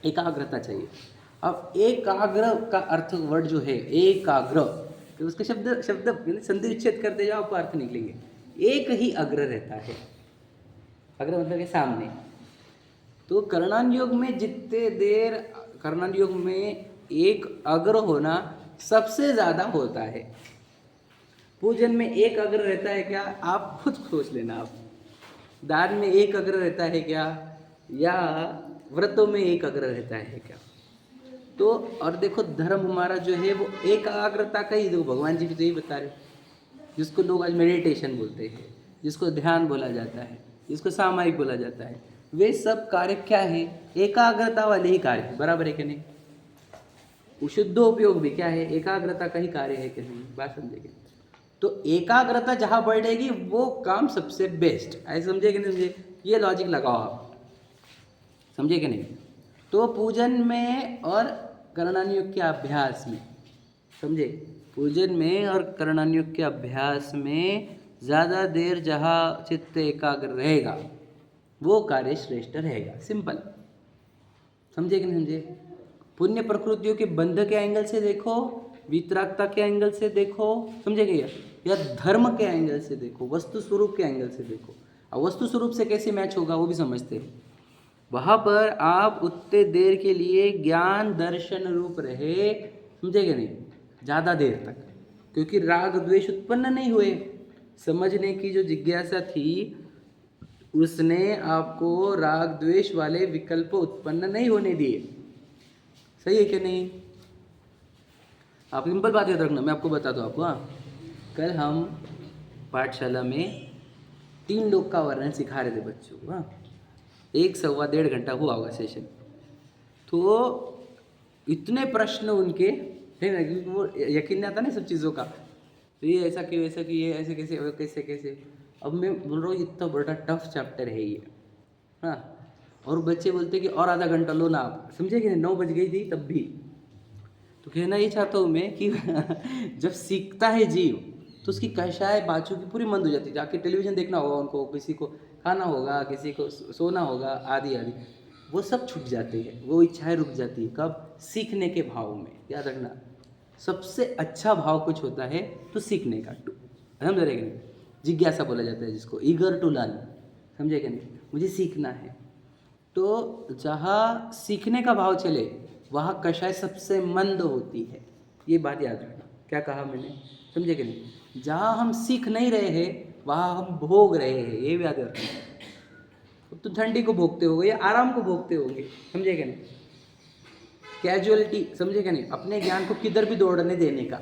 एकाग्रता चाहिए। अब एकाग्र का अर्थ वर्ड जो है एकाग्र, तो उसके शब्द संधि विच्छेद करते जाओ आपको अर्थ निकलेंगे। एक ही अग्र रहता है, अग्र मतलब के सामने। तो करणानुयोग में जितने देर करणानुयोग में एक अग्र होना सबसे ज़्यादा होता है। पूजन में एक अग्र रहता है क्या? आप खुद सोच लेना। आप दान में एक अग्र रहता है क्या, या व्रतों में एक अग्र रहता है क्या? तो और देखो धर्म हमारा जो है वो एकाग्रता का ही, देखो भगवान जी भी तो यही बता रहे, जिसको लोग आज मेडिटेशन बोलते हैं, जिसको ध्यान बोला जाता है, जिसको सामायिक बोला जाता है, वे सब कार्य क्या है? एकाग्रता वाले ही कार्य, बराबर है कि नहीं? शुद्ध उपयोग भी क्या है? एकाग्रता का ही कार्य है कि नहीं? बात समझेंगे। तो एकाग्रता जहाँ बढ़ेगी वो काम सबसे बेस्ट, ऐसे समझे कि नहीं समझे? ये लॉजिक लगाओ आप, समझे कि नहीं? तो पूजन में और करणानुयोग के अभ्यास में, समझे, पूजन में और करणानुयोग के अभ्यास में ज़्यादा देर जहाँ चित्त एकाग्र रहेगा वो कार्य श्रेष्ठ रहेगा। सिंपल, समझे कि नहीं समझे? पुण्य प्रकृतियों के बंध के एंगल से देखो, वितरागता के एंगल से देखो, समझे क्या, या धर्म के एंगल से देखो, वस्तु स्वरूप के एंगल से देखो। और वस्तु स्वरूप से कैसे मैच होगा वो भी समझते हैं। वहाँ पर आप उतने देर के लिए ज्ञान दर्शन रूप रहे, समझे कि नहीं, ज़्यादा देर तक, क्योंकि राग द्वेष उत्पन्न नहीं हुए। समझने की जो जिज्ञासा थी उसने आपको राग द्वेष वाले विकल्प उत्पन्न नहीं होने दिए। सही है कि नहीं? आप सिंपल बात याद रखना, मैं आपको बताता हूँ आपको। हाँ, कल हम पाठशाला में 3 लोग का वर्णन सिखा रहे थे बच्चों को। हाँ, 1 सवा 1.5 घंटा हुआ होगा सेशन। तो इतने प्रश्न उनके है ना, क्योंकि वो यकीन नहीं आता ना सब चीज़ों का। तो ये ऐसा क्यों, ऐसा कि ये ऐसे कैसे, कैसे कैसे। अब मैं बोल रहा हूँ इतना बड़ा टफ चैप्टर है ये। हाँ, और बच्चे बोलते कि और आधा घंटा लो ना आप, समझे कि 9 बज गई थी तब भी। तो कहना ये चाहता हूँ मैं कि जब सीखता है जीव तो उसकी कषाय बाचू की पूरी मंद हो जाती है। जाके टेलीविज़न देखना होगा उनको, किसी को खाना होगा, किसी को सोना होगा, आदि आदि, वो सब छूट जाते हैं, वो इच्छाएं रुक जाती है। कब? सीखने के भाव में। याद रखना, सबसे अच्छा भाव कुछ होता है तो सीखने का, समझ रहे कि नहीं, जिज्ञासा बोला जाता है जिसको, ईगर टू लर्न, समझे कि नहीं, मुझे सीखना है। तो जहाँ सीखने का भाव चले वहाँ कषाय सबसे मंद होती है। ये बात याद रखना। क्या कहा मैंने, समझे कि नहीं? जहाँ हम सीख नहीं रहे हैं वहाँ हम भोग रहे हैं, ये भी याद रखना। तो ठंडी को भोगते होगे या आराम को भोगते होंगे, समझे कि नहीं? कैजुअलिटी, समझे कि नहीं, अपने ज्ञान को किधर भी दौड़ने देने का,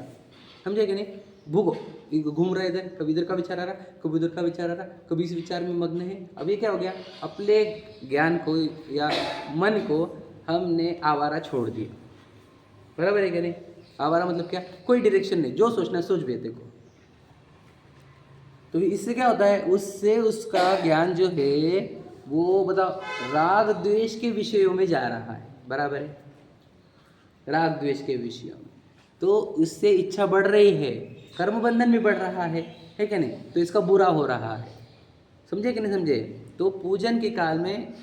समझे कि नहीं? भूगो, घूम रहे इधर, कभी इधर का विचार आ रहा, कभी उधर का विचार आ रहा, कभी इस विचार में मग्न है। अब ये क्या हो गया, अपने ज्ञान को या मन को हमने आवारा छोड़ दिया। बराबर है क्या नहीं? आवारा मतलब क्या? कोई डायरेक्शन नहीं, जो सोचना है सोच भी देखो। तो इससे क्या होता है, उससे उसका ज्ञान जो है वो बताओ राग द्वेष के विषयों में जा रहा है। बराबर है, राग द्वेष के विषयों में। तो उससे इच्छा बढ़ रही है, कर्म बंधन भी बढ़ रहा है क्या नहीं? तो इसका बुरा हो रहा है, समझे कि नहीं समझे? तो पूजन के काल में,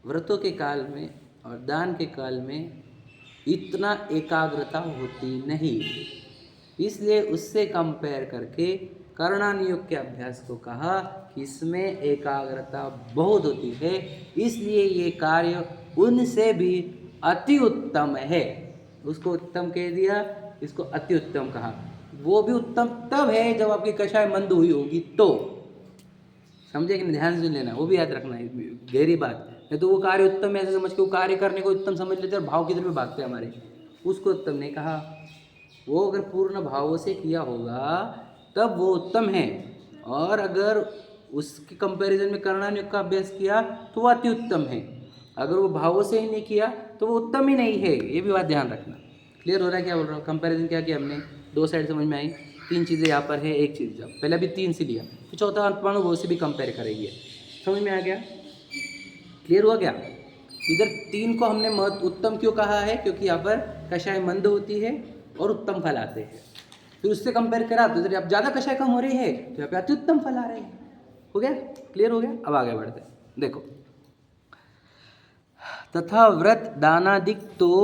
व्रतों के काल में और दान के काल में इतना एकाग्रता होती नहीं, इसलिए उससे कंपेयर करके कर्णानुयोग के अभ्यास को कहा कि इसमें एकाग्रता बहुत होती है, इसलिए ये कार्य उनसे भी अति उत्तम है। उसको उत्तम कह दिया, इसको अति उत्तम कहा। वो भी उत्तम तब है जब आपकी कषाय मंद हुई होगी, तो समझे कि नहीं? ध्यान से लेना, वो भी याद रखना है, गहरी बात। नहीं तो वो कार्य उत्तम है ऐसे समझ के वो कार्य करने को उत्तम समझ लेते और भाव किधर में भागते हमारे, उसको उत्तम नहीं कहा। वो अगर पूर्ण भावों से किया होगा तब वो उत्तम है, और अगर उसके कंपैरिजन में कर्णानुयोग का अभ्यास किया तो वो अति उत्तम है। अगर वो भावों से ही नहीं किया तो वो उत्तम ही नहीं है। ये भी बात ध्यान रखना। क्लियर हो रहा है क्या बोल रहा हूँ? कंपैरिजन क्या किया हमने, 2 साइड समझ में आई, 3 चीज़ें यहाँ पर है, एक चीज़ पहले अभी 3 से लिया, तो चौथा अनुभव से भी कंपेयर करेंगे। समझ में आ गया? क्लियर हुआ क्या? इधर 3 को हमने महत्व उत्तम क्यों कहा है, क्योंकि यहाँ पर कषाय मंद होती है और उत्तम फल आते हैं। फिर उससे कंपेयर करा तो इधर अब ज़्यादा कषाय कम हो रही है तो यहाँ पे अति उत्तम फल आ रहे हैं। हो गया? क्लियर हो गया? अब आगे बढ़ते देखो। तथा व्रत दानादिक तो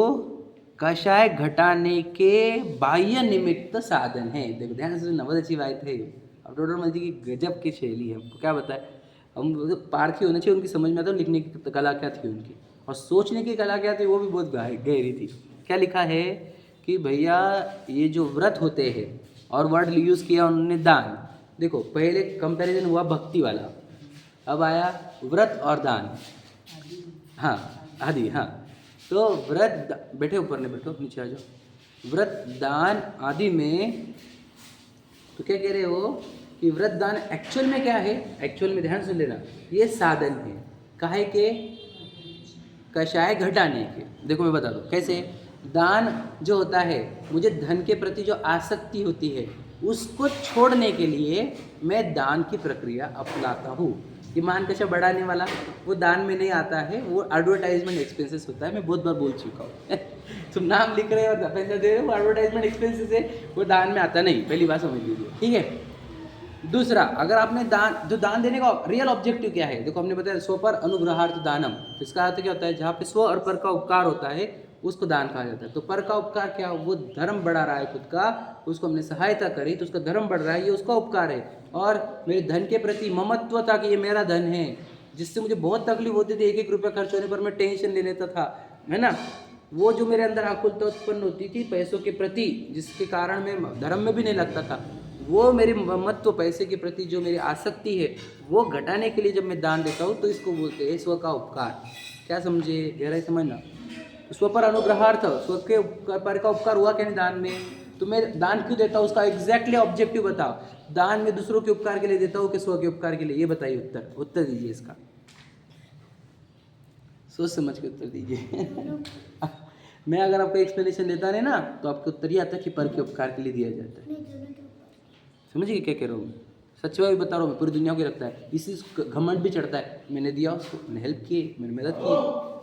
कषाय घटाने के बाह्य निमित्त साधन है। देखो ध्यान से, बहुत अच्छी बात है। अब डॉक्टर मल्टी की गजब की शैली है, हमको क्या बताए, हम पारखी होना चाहिए, उनकी समझ में आता है लिखने की कला क्या थी उनकी, और सोचने की कला क्या थी वो भी बहुत गहरी थी। क्या लिखा है कि भैया ये जो व्रत होते हैं, और वर्ड यूज़ किया उन्होंने दान। देखो पहले कंपैरिजन हुआ भक्ति वाला, अब आया व्रत और दान। हाँ आदि, हाँ। तो व्रत, बैठे ऊपर नहीं बैठो, नीचे आ जाओ। व्रत दान आदि में तो क्या कह रहे हो कि व्रत दान एक्चुअल में क्या है? एक्चुअल में ध्यान सुन लेना, ये साधन है काहे के? कषाय घटाने के। देखो मैं बता दूँ कैसे। दान जो होता है, मुझे धन के प्रति जो आसक्ति होती है उसको छोड़ने के लिए मैं दान की प्रक्रिया अपनाता हूँ। ईमान कशा बढ़ाने वाला वो दान में नहीं आता है, वो एडवर्टाइजमेंट एक्सपेंसेस होता है। मैं बहुत बार बोल चुका हूँ तुम नाम लिख रहे हो और पैसा दे रहे हो, वो एडवर्टाइजमेंट एक्सपेंसेस है, वो दान में आता नहीं। पहली बात समझ लीजिए, ठीक है? दूसरा, अगर आपने दान देने का रियल ऑब्जेक्टिव क्या है, देखो हमने बताया स्व पर अनुग्रहार्थ दानम, तो इसका अर्थ क्या होता है, जहाँ पे स्व और पर का उपकार होता है उसको दान कहा जाता है। तो पर का उपकार क्या, वो धर्म बढ़ा रहा है खुद का, उसको हमने सहायता करी तो उसका धर्म बढ़ रहा है, ये उसका उपकार है। और मेरे धन के प्रति ममत्व था कि ये मेरा धन है, जिससे मुझे बहुत तकलीफ होती थी, 1-1 रुपया खर्च होने पर मैं टेंशन ले लेता था, है ना। वो जो मेरे अंदर आकुलता उत्पन्न होती थी पैसों के प्रति, जिसके कारण मैं धर्म में भी नहीं लगता था, वो मेरे ममत्व पैसे के प्रति जो मेरी आसक्ति है वो घटाने के लिए जब मैं दान देता हूँ तो इसको बोलते हैं स्व का उपकार। क्या समझे, गहराई समझना। स्व पर अनुग्रहार्थ, स्व के पर का उपकार हुआ क्या नहीं दान में, तो मैं दान क्यों देता हूँ, उसका एग्जैक्टली ऑब्जेक्टिव बताओ। दान में दूसरों के उपकार के लिए देता हूँ कि स्व के उपकार के लिए, ये बताइए, उत्तर दीजिए इसका, सोच समझ के उत्तर दीजिए। मैं अगर आपको एक्सप्लेनेशन देता नहीं ना तो आपको उत्तर ही आता है कि पर के उपकार के लिए दिया जाता है। समझिए क्या कह रहा हूँ, सच में बता रहा हूँ मैं, पूरी दुनिया को लगता है, इसी घमंड भी चढ़ता है, मैंने दिया उसको, मैंने हेल्प की, मैंने मदद की।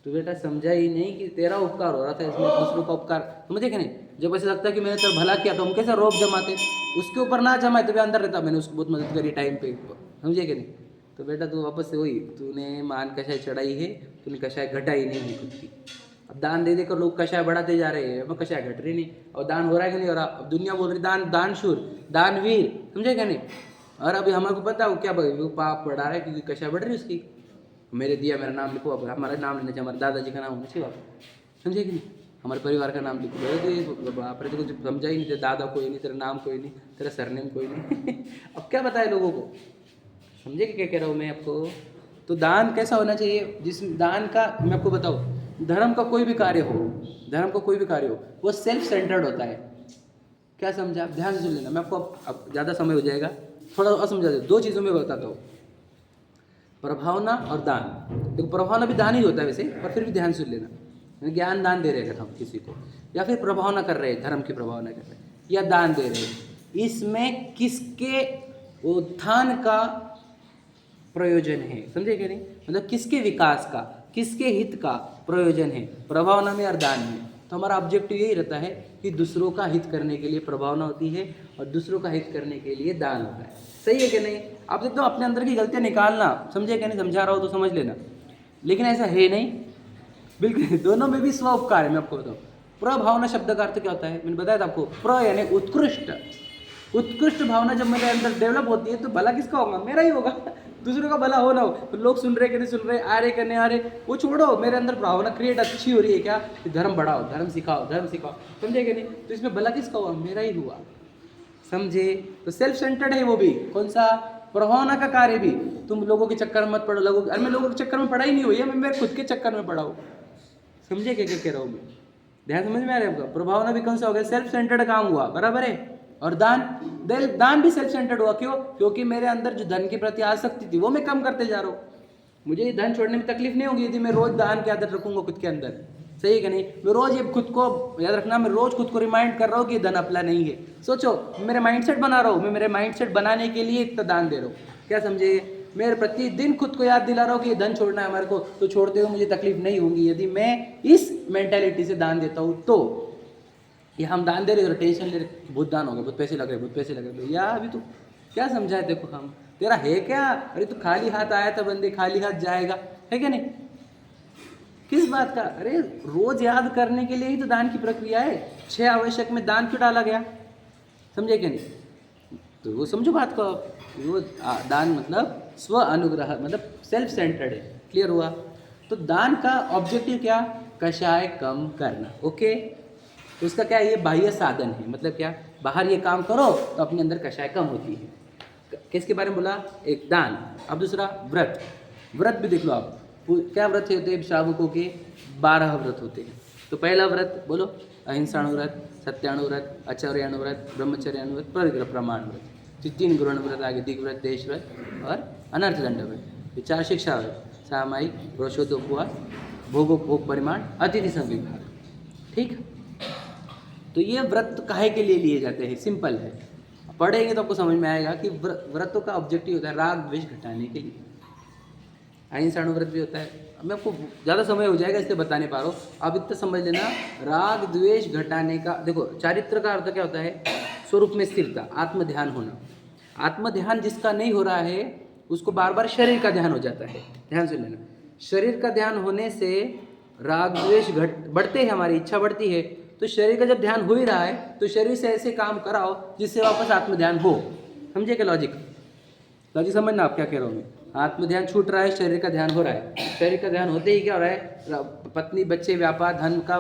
तो बेटा समझा ही नहीं कि तेरा उपकार हो रहा था, इसमें दूसरों का उपकार, समझे कि नहीं। जब ऐसा लगता है कि मैंने तेरा भला किया तो हम कैसे रोब जमाते, उसके ऊपर ना जमाए तो भी अंदर रहता, मैंने उसको बहुत मदद करी टाइम पे, समझे कि नहीं। तो बेटा तू वापस से वही, तूने मान कषाय चढ़ाई है, तूने कषाय घटाई नहीं है खुद की। अब दान दे देकर लोग कषाय बढ़ाते जा रहे हैं, अब कषाय घट रही नहीं, और दान हो रहा है कि नहीं हो रहा। अब दुनिया बोल रही दानशूर, दानवीर, समझे क्या नहीं। और अभी हमारे को पता हो क्या, वो पाप बढ़ा रहा है क्योंकि कषाय बढ़ रही है उसकी। मेरे दिया, मेरा नाम लिखो, अब हमारा नाम लेना चाहिए, हमारे दादाजी का नाम होना चाहिए, समझे कि नहीं, हमारे परिवार का नाम लिखो। मेरे तो बाप रे, तो कुछ समझा ही नहीं, तेरा दादा कोई नहीं, तेरा नाम कोई नहीं, तेरा सरनेम कोई नहीं। अब क्या बताए लोगों को, समझे कि क्या कह रहा हूँ मैं आपको। तो दान कैसा होना चाहिए, जिस दान का मैं आपको बताऊँ, धर्म का कोई भी कार्य हो, धर्म का कोई भी कार्य हो, वो सेल्फ सेंटर्ड होता है। क्या समझा, आप ध्यान से सुन लेना, मैं आपको अब ज़्यादा समय हो जाएगा, थोड़ा असमझा दे, 2 चीज़ों में बताता हूँ, प्रभावना और दान। देखो प्रभावना भी दान ही होता है वैसे, पर फिर भी ध्यान सुन लेना। ज्ञान दान दे रहे हैं हम किसी को, या फिर प्रभावना कर रहे हैं, धर्म की प्रभावना कर रहे हैं, या दान दे रहे हैं, इसमें किसके उत्थान का प्रयोजन है, समझे क्या नहीं, मतलब किसके विकास का, किसके हित का प्रयोजन है, प्रभावना में और दान में। तो हमारा ऑब्जेक्टिव यही रहता है कि दूसरों का हित करने के लिए प्रभावना होती है और दूसरों का हित करने के लिए दान होता है। सही है कि नहीं। आप देखो अपने अंदर की गलतियाँ निकालना, समझे क्या नहीं, समझा रहा हो तो समझ लेना, लेकिन ऐसा है नहीं, बिल्कुल दोनों में भी स्व उपकार है। मैं आपको बताऊँ, प्रभावना शब्द का अर्थ क्या होता है, मैंने बताया था आपको, प्र यानी उत्कृष्ट, उत्कृष्ट भावना जब मेरे अंदर डेवलप होती है तो भला किसका होगा, मेरा ही होगा, दूसरों का भला हो ना हो। तो लोग सुन रहे कि नहीं सुन रहे, आ रहे कि नहीं आ रहे, वो छोड़ो, मेरे अंदर भावना क्रिएट अच्छी हो रही है क्या, कि धर्म बढ़ाओ, धर्म सिखाओ, धर्म सिखाओ, समझे कि नहीं। तो इसमें भला किसका हुआ, मेरा ही हुआ, समझे। तो सेल्फ सेंटर्ड है वो भी, कौन सा, प्रभावना का कार्य भी। तुम लोगों के चक्कर में मत पड़ो, लोगों, अरे मैं लोगों के चक्कर में पड़ा ही नहीं हुई है, मैं मेरे खुद के चक्कर में पड़ा हूँ, समझे क्या क्या कह रहा हूँ मैं, ध्यान समझ में आ रहा है आपका। प्रभावना भी कौन सा हो गया, सेल्फ सेंटर्ड काम हुआ, बराबर है। और दान भी सेल्फ सेंटर्ड हुआ, क्यों, क्योंकि मेरे अंदर जो धन के प्रति आसक्ति थी वो मैं कम करते जा रहा हूँ। मुझे ये धन छोड़ने में तकलीफ नहीं होगी यदि मैं रोज दान की आदत रखूंगा खुद के अंदर, सही है कि नहीं। मैं रोज ये खुद को याद रखना, मैं रोज खुद को रिमाइंड कर रहा हूँ कि ये धन अपना नहीं है। सोचो, मेरे माइंडसेट बना रहा हूँ, मैं मेरे माइंडसेट बनाने के लिए इतना दान दे रहा हूँ, क्या समझे। मेरे प्रतिदिन खुद को याद दिला रहा हूँ कि ये धन छोड़ना है हमारे को, तो छोड़ते हुए मुझे तकलीफ नहीं होगी यदि मैं इस मेंटालिटी से दान देता हूँ। तो ये हम दान दे रहे हो, टेंशन ले रहे, बहुत दान हो गया, बहुत पैसे लग रहे, बहुत पैसे लग रहे, या अभी तो क्या समझाए, देखो हम, तेरा है क्या, अरे तू खाली हाथ आया था बंदे, खाली हाथ जाएगा, है क्या नहीं, किस बात का। अरे रोज याद करने के लिए ही तो दान की प्रक्रिया है, 6 आवश्यक में दान क्यों डाला गया, समझे क्या नहीं। तो वो समझो बात को, वो दान मतलब स्व अनुग्रह, मतलब सेल्फ सेंटर्ड है, क्लियर हुआ। तो दान का ऑब्जेक्टिव क्या, कषाय कम करना, ओके। तो उसका क्या है, ये बाह्य साधन है, मतलब क्या, बाहर ये काम करो तो अपने अंदर कषाय कम होती है। किसके बारे में बोला, एक दान। अब दूसरा व्रत, व्रत भी देख लो आप, क्या व्रत होते हैं श्रावकों के, 12 व्रत होते हैं। तो पहला व्रत बोलो, अहिंसाणुव्रत, सत्याणुव्रत, आचार्याणुव्रत, ब्रह्मचर्याणुव्रत, परिग्रह प्रमाण व्रत। 3 ग्रहण व्रत आगे, दिग्व्रत, देश व्रत और अनर्थदंड व्रत। ये 4 शिक्षा व्रत, सामायिक, वर्षोदोपवास, भोग परिमाण, अतिथि संविभाग, ठीक। तो ये व्रत काहे के लिए लिए जाते हैं, सिंपल है, पढ़ेंगे तो आपको समझ में आएगा कि व्रतों का ऑब्जेक्टिव होता है राग द्वेष घटाने के लिए। अहिंसाणु व्रत भी होता है, मैं आपको ज़्यादा समय हो जाएगा इसलिए बता नहीं पा रहा हूँ, आप इतना समझ लेना, राग द्वेष घटाने का। देखो चारित्र का अर्थ क्या होता है, स्वरूप में स्थिरता, आत्म ध्यान होना। आत्म ध्यान जिसका नहीं हो रहा है उसको बार बार शरीर का ध्यान हो जाता है। ध्यान से लेना, शरीर का ध्यान होने से राग द्वेष बढ़ते हैं, हमारी इच्छा बढ़ती है। तो शरीर का जब ध्यान हो ही रहा है तो शरीर से ऐसे काम कराओ जिससे वापस आत्म ध्यान हो। समझे क्या लॉजिक? लॉजिक समझना आप क्या कह रहा हूँ मैं। आत्म ध्यान छूट रहा है, शरीर का ध्यान हो रहा है। शरीर का ध्यान होते ही क्या हो रहा है, पत्नी बच्चे व्यापार धन का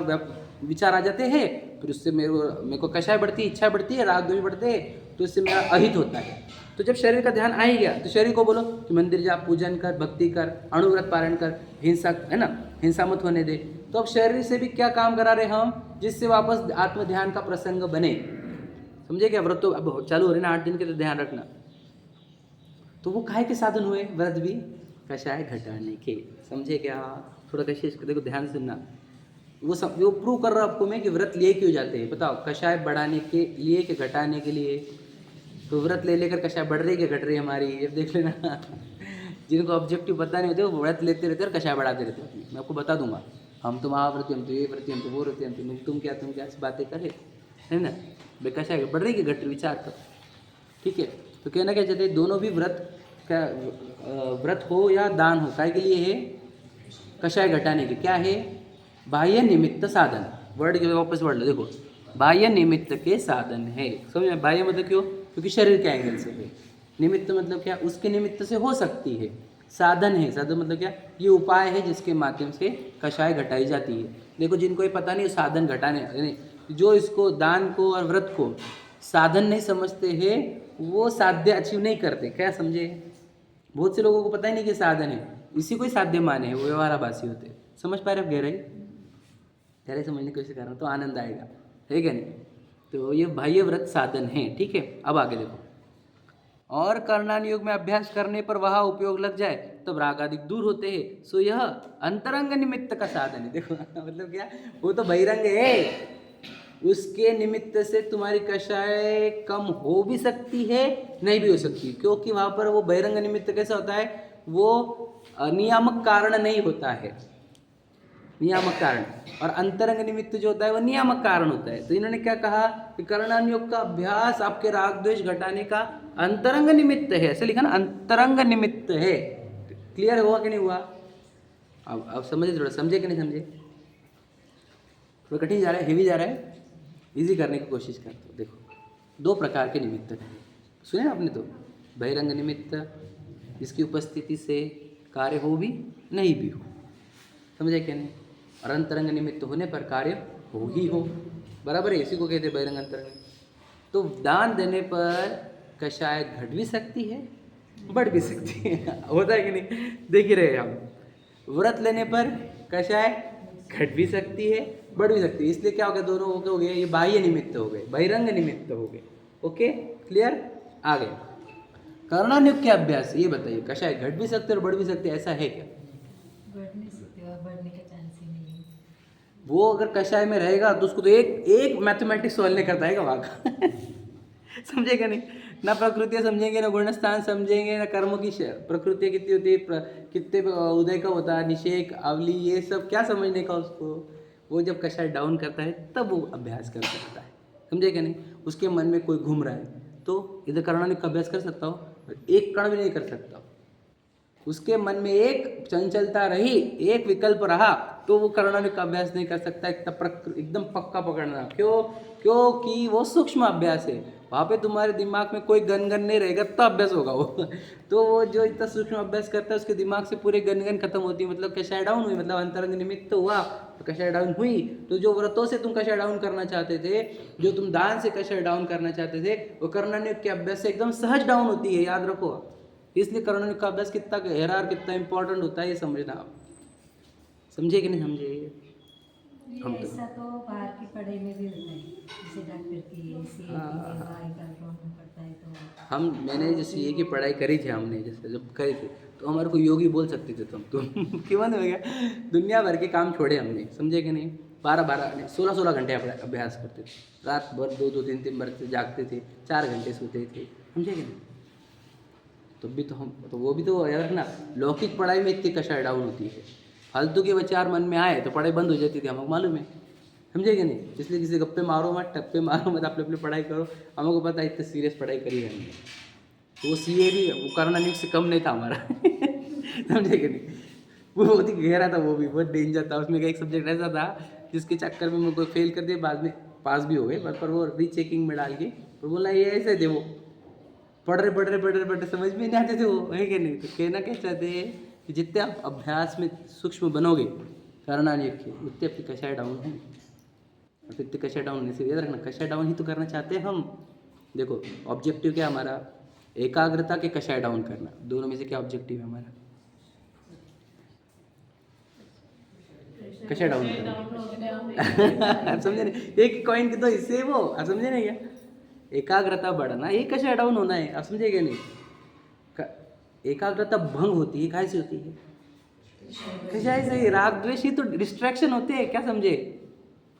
विचार आ जाते हैं, फिर उससे मेरे को कषाय बढ़ती है, इच्छा बढ़ती है, राग द्वेष बढ़ते हैं, तो इससे मेरा अहित होता है। तो जब शरीर का ध्यान आ ही गया तो शरीर को बोलो कि मंदिर जा, पूजन कर, भक्ति कर, अणुव्रत पारण कर, हिंसा है ना, हिंसा मत होने दे। तो अब शरीर से भी क्या काम करा रहे हम, जिससे वापस आत्म ध्यान का प्रसंग बने। समझे क्या? व्रत तो अब चालू हो रहे ना 8 दिन के, तो ध्यान रखना। तो वो काहे के साधन हुए व्रत भी? कषाय घटाने के। समझे क्या? थोड़ा कशिश देखो, ध्यान से सुनना। वो प्रूव कर रहा हूँ आपको मैं कि व्रत लिए क्यों जाते हैं। बताओ, कषाय बढ़ाने के लिए कि घटाने के लिए? तो व्रत ले लेकर कषाय बढ़ रही है कि घट रही है हमारी, ये देख लेना। जिनको ऑब्जेक्टिव पता नहीं होते वो व्रत लेते रहते और कषाय बढ़ाते रहते हैं। मैं आपको बता दूंगा, हम तो महाव्रती, हम तो ये व्रती, हम तो वो व्रती, हम तो तुम क्या ऐसी बातें करे, है ना। भाई कषाय बढ़ रही कि घट रही, विचार करो। ठीक है, तो कहना क्या चाहते हैं, दोनों भी व्रत हो या दान हो, काय के लिए है? कषाय घटाने के। क्या है? बाह्य निमित्त साधन। वर्ड के वापस वर्ड लो, देखो, बाह्य निमित्त के साधन है। समझ में? बाह्य मतलब क्यों? क्योंकि शरीर के एंगल से है। निमित्त मतलब क्या? उसके निमित्त से हो सकती है। साधन है, साधन मतलब क्या? ये उपाय है जिसके माध्यम से कषाय घटाई जाती है। देखो, जिनको ये पता नहीं साधन घटाने, यानी जो इसको दान को और व्रत को साधन नहीं समझते हैं, वो साध्य अचीव नहीं करते। क्या समझे? बहुत से लोगों को पता ही नहीं कि साधन है, इसी को ही साध्य माने हैं, वो व्यवहाराभासी होते हैं। समझ पा रहे हो गहराई? गहराई समझने की कोशिश कर रहा हूँ तो आनंद आएगा, है क्या नहीं? तो ये बाह्य व्रत साधन है। ठीक है, अब आगे देखो। और करणान योग में अभ्यास करने पर वह उपयोग लग जाए तब राग आदि दूर होते हैं, सो यह अंतरंग निमित्त का साधन है। देखो मतलब क्या, वो तो बहिरंग है, उसके निमित्त से तुम्हारी कषाय कम हो भी सकती है, नहीं भी हो सकती, क्योंकि वहाँ पर वो बहिरंग निमित्त कैसा होता है, वो नियामक कारण नहीं होता है, नियामक कारण। और अंतरंग निमित्त जो होता है वो नियामक कारण होता है। तो इन्होंने क्या कहा कि करणान योग का अभ्यास आपके राग द्वेष घटाने का अंतरंग निमित्त है, ऐसे लिखा ना, अंतरंग निमित्त है। क्लियर हुआ कि नहीं हुआ? अब समझे, थोड़ा समझे कि नहीं समझे? थोड़ा कठिन जा रहा है, हेवी जा रहा है, इजी करने की कोशिश करते हो। देखो, 2 प्रकार के निमित्त हैं, सुने आपने तो। बहिरंग निमित्त, जिसकी उपस्थिति से कार्य हो भी नहीं भी हो, समझे क्या नहीं? और अंतरंग निमित्त होने पर कार्य हो ही हो, बराबर है, इसी को कहते हैं बहिरंग अंतरंग। तो दान देने पर कषाय घट भी सकती है, बढ़ भी सकती है, होता है कि नहीं? देख ही रहे हम। व्रत लेने पर कषाय घट भी सकती है, बढ़ भी सकती है। इसलिए क्या हो गया, दोनों हो गए, ये बाह्य निमित्त हो गए, बहिरंग निमित्त हो गए। Okay, clear? आगे करणान योग के अभ्यास, ये बताइए, कषाय घट भी सकते और बढ़ भी सकते, ऐसा है क्या? बढ़ नहीं सकते और बढ़ने का चांस ही नहीं है। वो अगर कषाय में रहेगा तो उसको तो एक मैथमेटिक्स सॉल्व नहीं करता है वहाँ। समझेगा नहीं? ना प्रकृति समझेंगे, ना गुणस्थान समझेंगे, ना कर्म की प्रकृति कितनी होती है, कितने उदय का होता है, निषेक, अवली, ये सब क्या समझने का उसको। वो जब कषाय डाउन करता है तब वो अभ्यास कर सकता है, समझेगा नहीं? उसके मन में कोई घूम रहा है तो इधर करणान योग का अभ्यास कर सकता हो, एक कण भी नहीं कर सकता। उसके मन में एक चंचलता रही, एक विकल्प रहा, तो वो करणान योग का अभ्यास नहीं कर सकता। एकदम पक्का पकड़ना। क्यों? क्योंकि वो सूक्ष्म अभ्यास है, वहाँ पे तुम्हारे दिमाग में कोई गनगन नहीं रहेगा तो अभ्यास होगा वो। तो वो जो इतना सूक्ष्म अभ्यास करता है उसके दिमाग से पूरे गनगन खत्म होती है। मतलब कषाय डाउन हुई, मतलब अंतरंग निमित्त हुआ तो कषाय डाउन हुई। तो जो व्रतों से तुम कषाय डाउन करना चाहते थे, जो तुम दान से कषाय डाउन करना चाहते थे, वो करणान योग के अभ्यास से एकदम सहज डाउन होती है, याद रखो। इसलिए करणान योग का अभ्यास कितना गहरा और कितना इंपॉर्टेंट होता है, ये समझना आप। समझे कि नहीं समझे? हम तो ऐसा तो बाहर की पढ़ाई में भी होता है, जैसे डॉक्टर की पढ़ता है तो मैंने जो CA की पढ़ाई करी थी, हमने जैसे जब करी थी तो हमारे को योगी बोल सकते थे तुम क्यों हो गया? दुनिया भर के काम छोड़े हमने, समझे कि नहीं? 12 16 घंटे अभ्यास करते थे, रात भर 2 3 बजे जागते थे, 4 घंटे सोते थे, समझे कि नहीं? तो भी तो हम तो वो भी तो याद रखना, लौकिक पढ़ाई में इतनी कषाय डाउन होती है, फालतू के विचार मन में आए तो पढ़ाई बंद हो जाती थी, हमको मालूम है, समझे कि नहीं? इसलिए किसी गप्पे मारो मत, टप्पे मारो मत, अपने अपनी पढ़ाई करो। हमको पता है इतनी सीरियस पढ़ाई करी है हमने। वो सीए भी वो कर्ण युग से कम नहीं था हमारा समझे कि नहीं। वो बहुत ही गहरा था, वो भी बहुत डेंजर था। उसमें का एक सब्जेक्ट ऐसा था जिसके चक्कर में मेरे को फेल कर दिया, बाद में पास भी हो गए, पर वो रीचेकिंग में डाल के और बोला ये ऐसे थे, वो पढ़ रहे समझ में नहीं आते थे वो, है कि नहीं। तो कहना क्या चाहते हैं कि जितने आप अभ्यास में सूक्ष्म बनोगे करणानियोग के, उतने अपनी कषाय डाउन है। और फिर कषाय डाउन होने से याद रखना, कषाय डाउन ही तो करना चाहते हैं हम। देखो ऑब्जेक्टिव क्या हमारा, एकाग्रता के कषाय डाउन करना। दोनों में से क्या ऑब्जेक्टिव है हमारा? कषाय डाउन करना आप समझे नहीं, एक कॉइन के दो हिस्से है वो, आप समझे नहीं क्या? एकाग्रता बढ़ना, ये कषाय डाउन होना है, आप समझे क्या नहीं। एकाग्रता भंग होती है, कैसे होती है? कषाय से ही। राग द्वेष ही तो डिस्ट्रैक्शन होते हैं, क्या समझे?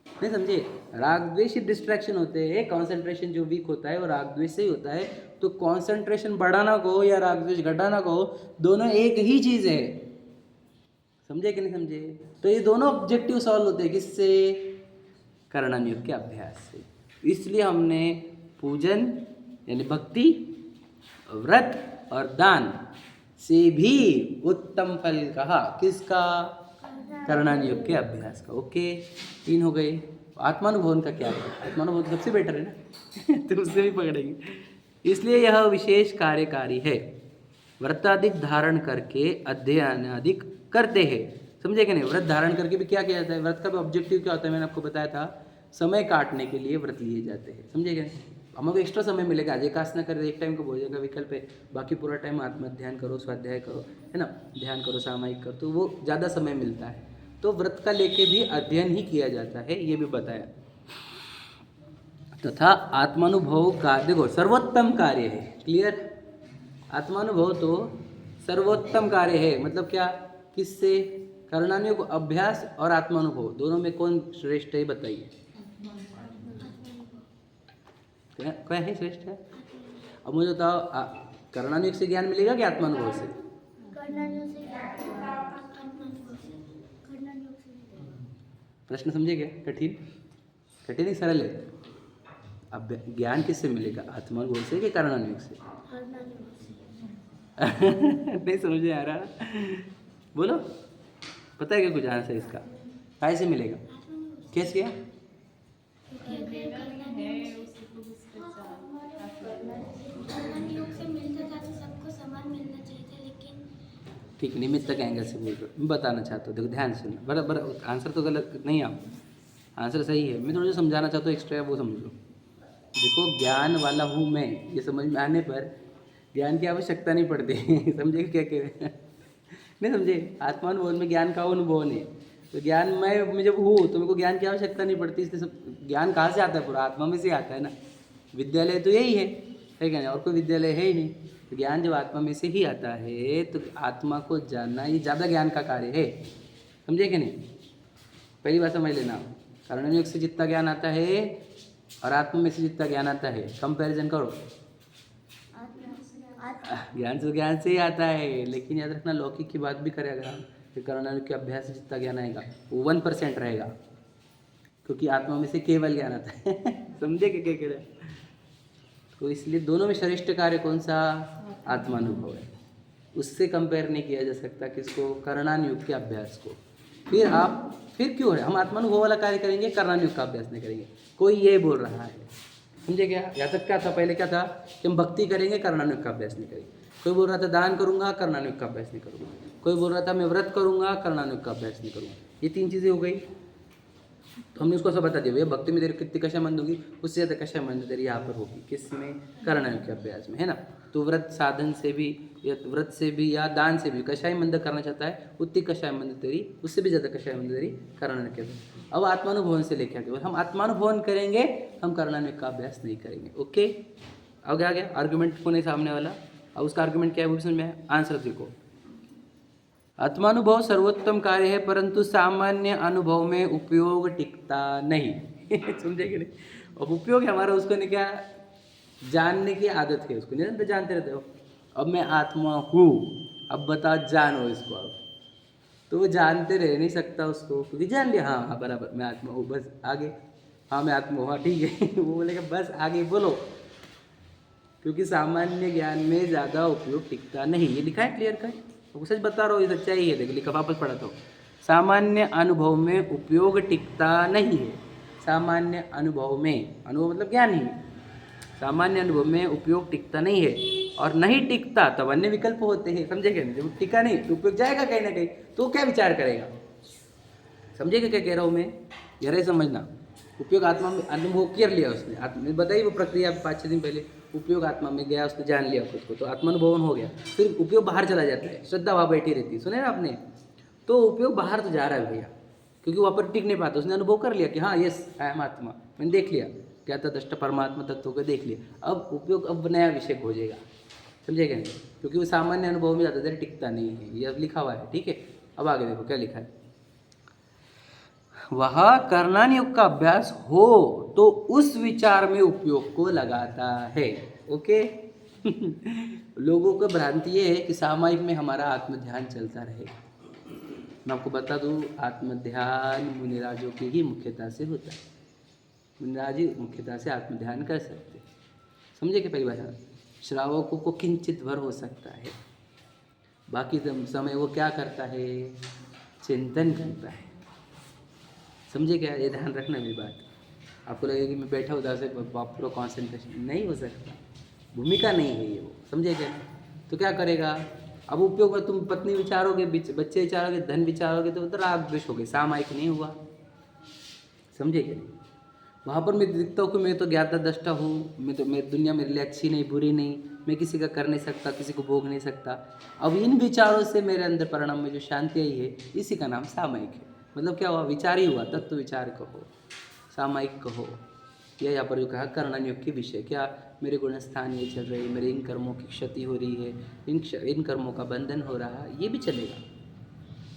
नहीं समझे? राग द्वेष ही डिस्ट्रैक्शन होते हैं। कंसंट्रेशन जो वीक होता है वो राग द्वेष से ही होता है। तो कंसंट्रेशन बढ़ाना को या राग द्वेष घटाना को, दोनों एक ही चीज है, समझे कि नहीं समझे? तो ये दोनों ऑब्जेक्टिव सॉल्व होते हैं किससे? करणानियोग के अभ्यास से। इसलिए हमने पूजन यानी भक्ति, व्रत और दान से भी उत्तम फल कहा, किसका? करणानियोग के अभ्यास का। ओके, 3 हो गए। आत्मानुभवन का क्या है? आत्मानुभवन सबसे बेटर है ना तो उससे भी पकड़ेंगे। इसलिए यह विशेष कार्यकारी है, व्रताधिक धारण करके अध्ययन अधिक करते हैं, समझे कि नहीं। व्रत धारण करके भी क्या किया जाता है? व्रत का भी ऑब्जेक्टिव क्या होता है? मैंने आपको बताया था, समय काटने के लिए व्रत लिए जाते हैं, समझे कि नहीं। हमको एक्स्ट्रा समय मिलेगा, आज एकासना कर एक टाइम का भोजन का विकल्प है, बाकी पूरा टाइम आत्म ध्यान करो, स्वाध्याय करो, है ना, ध्यान करो, सामायिक करो, तो वो ज़्यादा समय मिलता है। तो व्रत का लेके भी अध्ययन ही किया जाता है, ये भी बताया। तथा आत्मानुभव का देखो सर्वोत्तम कार्य है, क्लियर। आत्मानुभव तो सर्वोत्तम कार्य है, मतलब क्या? किससे? करणानियोग अभ्यास और आत्मानुभव, दोनों में कौन श्रेष्ठ है बताइए? क्या है श्रेष्ठ है? अब मुझे बताओ, करणानियोग से ज्ञान मिलेगा कि आत्मानुभव से? प्रश्न समझे क्या? कठिन कठिन ही सरल है। अब ज्ञान किससे मिलेगा, आत्मानुभव से कि करणानियोग से? नहीं समझ आ रहा, बोलो, पता है क्या कुछ आंसर इसका? कैसे मिलेगा, कैसे? ठीक, निमित्त के एंगल से बोल रहे हो, मैं बताना चाहता हूँ, देखो ध्यान से सुनना, बराबर आंसर तो गलत नहीं, आप आंसर सही है, मैं थोड़ा समझाना चाहता हूँ एक्स्ट्रा, वो समझो। देखो ज्ञान वाला हूँ मैं, ये समझ में आने पर ज्ञान की आवश्यकता नहीं पड़ती समझे क्या कह रहे हैं? नहीं समझे? आत्मानुभव में ज्ञान का अनुभव है, तो ज्ञान मैं जब हूँ तो मेरे को ज्ञान की आवश्यकता नहीं पड़ती। इसलिए सब ज्ञान कहाँ से आता है? पूरा आत्मा में से आता है ना। विद्यालय तो यही है क्या नहीं? और कोई विद्यालय है ही नहीं। तो ज्ञान जब आत्मा में से ही आता है तो आत्मा को जानना ये ज़्यादा ज्ञान का कार्य है, समझे कि नहीं। पहली बात समझ लेना, करणानियोग से जितना ज्ञान आता है और आत्मा में से जितना ज्ञान आता है, कंपैरिजन करो। ज्ञान से ही आता है, लेकिन याद रखना लौकिक की बात भी करें अगर हम, तो करणानियोग के अभ्यास से जितना ज्ञान आएगा वो 1% रहेगा, क्योंकि आत्मा में से केवल ज्ञान आता है समझे क्या कह रहे हैं? तो इसलिए दोनों में श्रेष्ठ कार्य कौन सा? आत्मानुभव है, उससे कंपेयर नहीं किया जा सकता किसको? करणानियोग के अभ्यास को। फिर क्यों है हम आत्मानुभव वाला कार्य करेंगे, करणानियोग का अभ्यास नहीं करेंगे? कोई ये बोल रहा है, समझे क्या? यहाँ तक क्या था, पहले क्या था कि हम भक्ति करेंगे, करणानियोग का अभ्यास नहीं करेंगे। कोई बोल रहा था दान करूँगा, करणानियोग का अभ्यास नहीं करूँगा। कोई बोल रहा था मैं व्रत करूँगा, करणानियोग का अभ्यास नहीं करूँगा। ये 3 चीज़ें हो गई। तो हमने उसको सब बता दिया, भैया भक्ति में तेरी कितनी कषायमंद होगी, उससे ज़्यादा कषायमंद तेरी यहाँ पर होगी, किस में? करणानियोग के अभ्यास में, है ना। तो व्रत साधन से भी या व्रत से भी या दान से भी कषायमंद करना चाहता है, उतनी कषायमंद तेरी, उससे भी ज़्यादा कषायमंद तेरी करणानियोग के अभ्यास। अब आत्मानुभवन से लेके आगे हम आत्मानुभवन करेंगे, हम करणानियोग का अभ्यास नहीं करेंगे। ओके, आगे आ गया आर्गूमेंट कौन है सामने वाला? अब उसका आर्गूमेंट क्या है वो भी समझ में है। आंसर देखो, आत्मानुभव सर्वोत्तम कार्य है, परंतु सामान्य अनुभव में उपयोग टिकता नहीं समझे कि नहीं? अब उपयोग है हमारा, उसको नहीं क्या जानने की आदत है, उसको निरंतर जानते रहते हो। अब मैं आत्मा हूँ, अब बताओ जानो इसको। अब तो वो जानते रह नहीं सकता उसको, क्योंकि जान लिया, हाँ हाँ बराबर मैं आत्मा हूँ, बस आगे, हाँ मैं आत्मा हूँ, हाँ ठीक है वो बोलेगा बस आगे बोलो। क्योंकि सामान्य ज्ञान में ज़्यादा उपयोग टिकता नहीं, ये लिखा है क्लियर कट। तो सच बता रहा हूँ, ये सच्चाई है। देखो लिखा, वापस पढ़ा तो, सामान्य अनुभव में उपयोग टिकता नहीं है। सामान्य अनुभव में, अनुभव मतलब ज्ञान ही, सामान्य अनुभव में उपयोग टिकता नहीं है। और नहीं टिकता तब अन्य विकल्प होते हैं, समझे क्या? जब टिका नहीं तो उपयोग जाएगा कहीं ना कहीं, तो क्या विचार करेगा? समझेगा क्या कह रहा हूँ मैं? यह समझना, उपयोग आत्मा में अनुभव कर लिया उसने, आत्मा बताइए वो प्रक्रिया 5-6 दिन पहले, उपयोग आत्मा में गया, उसने जान लिया खुद को, तो आत्मानुभवन हो गया। फिर उपयोग बाहर चला जाता है, श्रद्धा वहाँ बैठी रहती है, सुने ना आपने? तो उपयोग बाहर तो जा रहा है भैया, क्योंकि वहाँ पर टिक नहीं पाता। उसने अनुभव कर लिया कि हाँ यस आई एम आत्मा, मैंने देख लिया, क्या था दृष्टा परमात्मा तत्व को देख लिया। अब उपयोग अब नया विषय खोजेगा, समझेगा नहीं? क्योंकि वो सामान्य अनुभव में ज़्यादा देर टिकता नहीं है, ये अब लिखा हुआ है, ठीक है। अब आगे देखो क्या लिखा है, वह करणान योग का अभ्यास हो तो उस विचार में उपयोग को लगाता है। ओके। लोगों को भ्रांति ये है कि सामायिक में हमारा आत्म ध्यान चलता रहेगा। मैं आपको बता दूं, आत्म ध्यान मुनिराजों की ही मुख्यता से होता है। मुनिराज ही मुख्यता से आत्म ध्यान कर सकते हैं, समझे कि परिभाषा? श्रावकों को किंचित भर हो सकता है, बाकी समय वो क्या करता है? चिंतन करता है, समझे क्या? ये ध्यान रखना मेरी बात। आपको लगेगा कि मैं बैठा उधर से पूरा कॉन्सेंट्रेशन, नहीं हो सकता, भूमिका नहीं है ये, वो समझे क्या? तो क्या करेगा? अब उपयोग में तुम पत्नी विचारोगे, बच्चे विचारोगे, धन विचारोगे, तो उधर आप विष हो गए, सामायिक नहीं हुआ, समझे क्या? वहाँ पर मैं दिखता हूँ कि मैं तो ज्ञाता दृष्टा हूँ, मैं दुनिया मेरे लिए अच्छी नहीं बुरी नहीं, मैं किसी का कर नहीं सकता, किसी को भोग नहीं सकता। अब इन विचारों से मेरे अंदर परिणाम में जो शांति आई है, इसी का नाम सामायिक है। मतलब क्या हुआ? विचार ही हुआ, तत्व विचार कहो, सामायिक कहो। यह यहाँ पर जो कहा कर्णन योग के विषय, क्या मेरे गुणस्थान ये चल रहे, मेरे इन कर्मों की क्षति हो रही है, इन कर्मों का बंधन हो रहा है, ये भी चलेगा,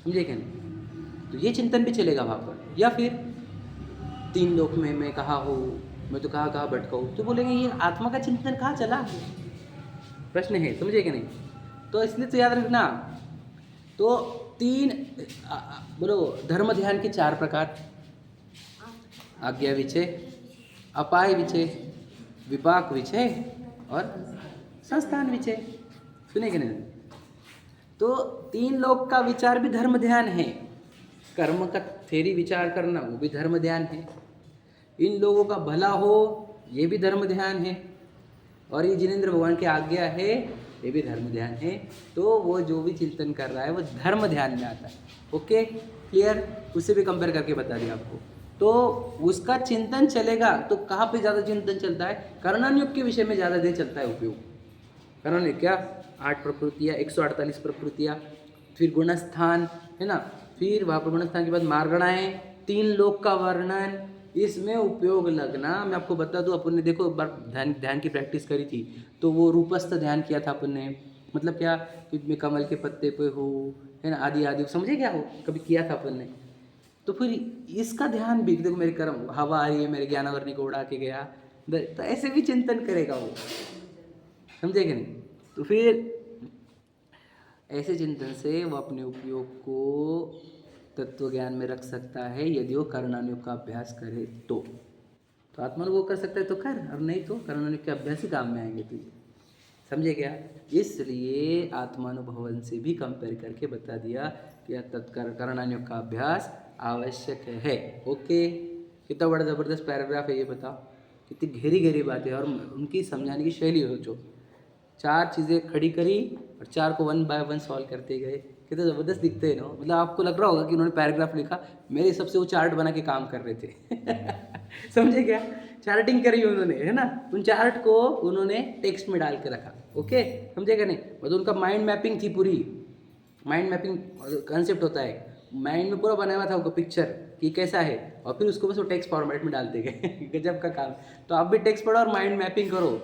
समझे क्या नहीं? तो ये चिंतन भी चलेगा वहाँ पर। या फिर 3 लोक में मैं कहाँ हूँ, मैं तो कहाँ भटका हूँ, तो बोलेंगे ये आत्मा का चिंतन कहाँ चला? प्रश्न है, समझे कि नहीं? तो इसलिए तो याद रखना, तो 3 बोलो धर्म ध्यान के 4 प्रकार, आज्ञा विचय, अपाय विचय, विपाक विचय और संस्थान विचय, सुने कि नहीं? तो 3 लोक का विचार भी धर्म ध्यान है, कर्म का थेरी विचार करना वो भी धर्म ध्यान है, इन लोगों का भला हो ये भी धर्म ध्यान है, और ये जिनेंद्र भगवान की आज्ञा है ये भी धर्म ध्यान है। तो वो जो भी चिंतन कर रहा है वो धर्म ध्यान में आता है। Okay clear? उससे भी कंपेयर करके बता दिया आपको। तो उसका चिंतन चलेगा तो कहाँ पे ज़्यादा चिंतन चलता है? कर्णन योग के विषय में ज़्यादा देर चलता है उपयोग। कर्णन योग क्या 8 प्रकृतियाँ, 148 प्रकृतियाँ, फिर गुणस्थान है ना, फिर वहाँ पर गुणस्थान के बाद मार्गणाएँ, 3 लोक का वर्णन, इसमें उपयोग लगना। मैं आपको बता दूं, अपन ने देखो ध्यान की प्रैक्टिस करी थी, तो वो रूपस्थ ध्यान किया था अपन ने। मतलब क्या कि मैं कमल के पत्ते पे हूँ, है ना, आदि आदि, समझे क्या हो? कभी किया था अपन ने। तो फिर इसका ध्यान भी देखो, मेरे कर्म हवा आ रही है, मेरे ज्ञानावर्णी को उड़ा के गया, तो ऐसे भी चिंतन करेगा वो, समझे कि नहीं? तो फिर ऐसे चिंतन से वो अपने उपयोग को तत्व ज्ञान में रख सकता है, यदि वो कर्णानुयोग का अभ्यास करे तो आत्मानुभव कर सकता है तो कर, और नहीं तो कर्णानुयोग के अभ्यास ही काम में आएंगे तुझे, समझे क्या? इसलिए आत्मानुभवन से भी कंपेयर करके बता दिया कि कर्णानुयोग का अभ्यास आवश्यक है। ओके, कितना बड़ा ज़बरदस्त पैराग्राफ है ये, बताओ कितनी गहरी गहरी बात है, और उनकी समझाने की शैली सोचो। 4 चीज़ें खड़ी करी और 4 को 1 बाय 1 सॉल्व करते गए, कितने ज़बरदस्त दिखते हैं ना। मतलब आपको लग रहा होगा कि उन्होंने पैराग्राफ लिखा, मेरे हिसाब से वो चार्ट बना के काम कर रहे थे। समझे क्या? चार्टिंग करी उन्होंने, है ना, उन चार्ट को उन्होंने टेक्स्ट में डाल के रखा। ओके, समझेगा नहीं? मतलब उनका माइंड मैपिंग थी पूरी, माइंड मैपिंग कंसेप्ट होता है, माइंड में पूरा बनाया हुआ था उनको पिक्चर कि कैसा है, और फिर उसको बस वो टेक्स्ट फॉर्मेट में डालते गए। गजब का काम। तो आप भी टेक्स्ट पढ़ो और माइंड मैपिंग करो,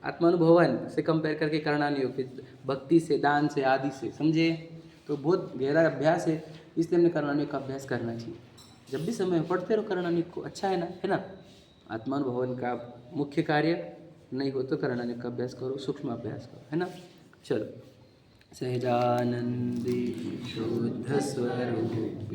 आत्मानुभवन से कंपेयर करके कर्णानुयोग, भक्ति से, दान से, आदि से, समझे? तो बहुत गहरा अभ्यास है, इसलिए हमने कर्णानुयोग का अभ्यास करना चाहिए। जब भी समय पढ़ते रहो कर्णानुयोग को, अच्छा है ना, है ना? आत्मानुभवन का मुख्य कार्य नहीं हो तो कर्णानुयोग का अभ्यास करो, सूक्ष्म अभ्यास करो, है ना? चलो, सहजानंदी शुद्ध स्वरूप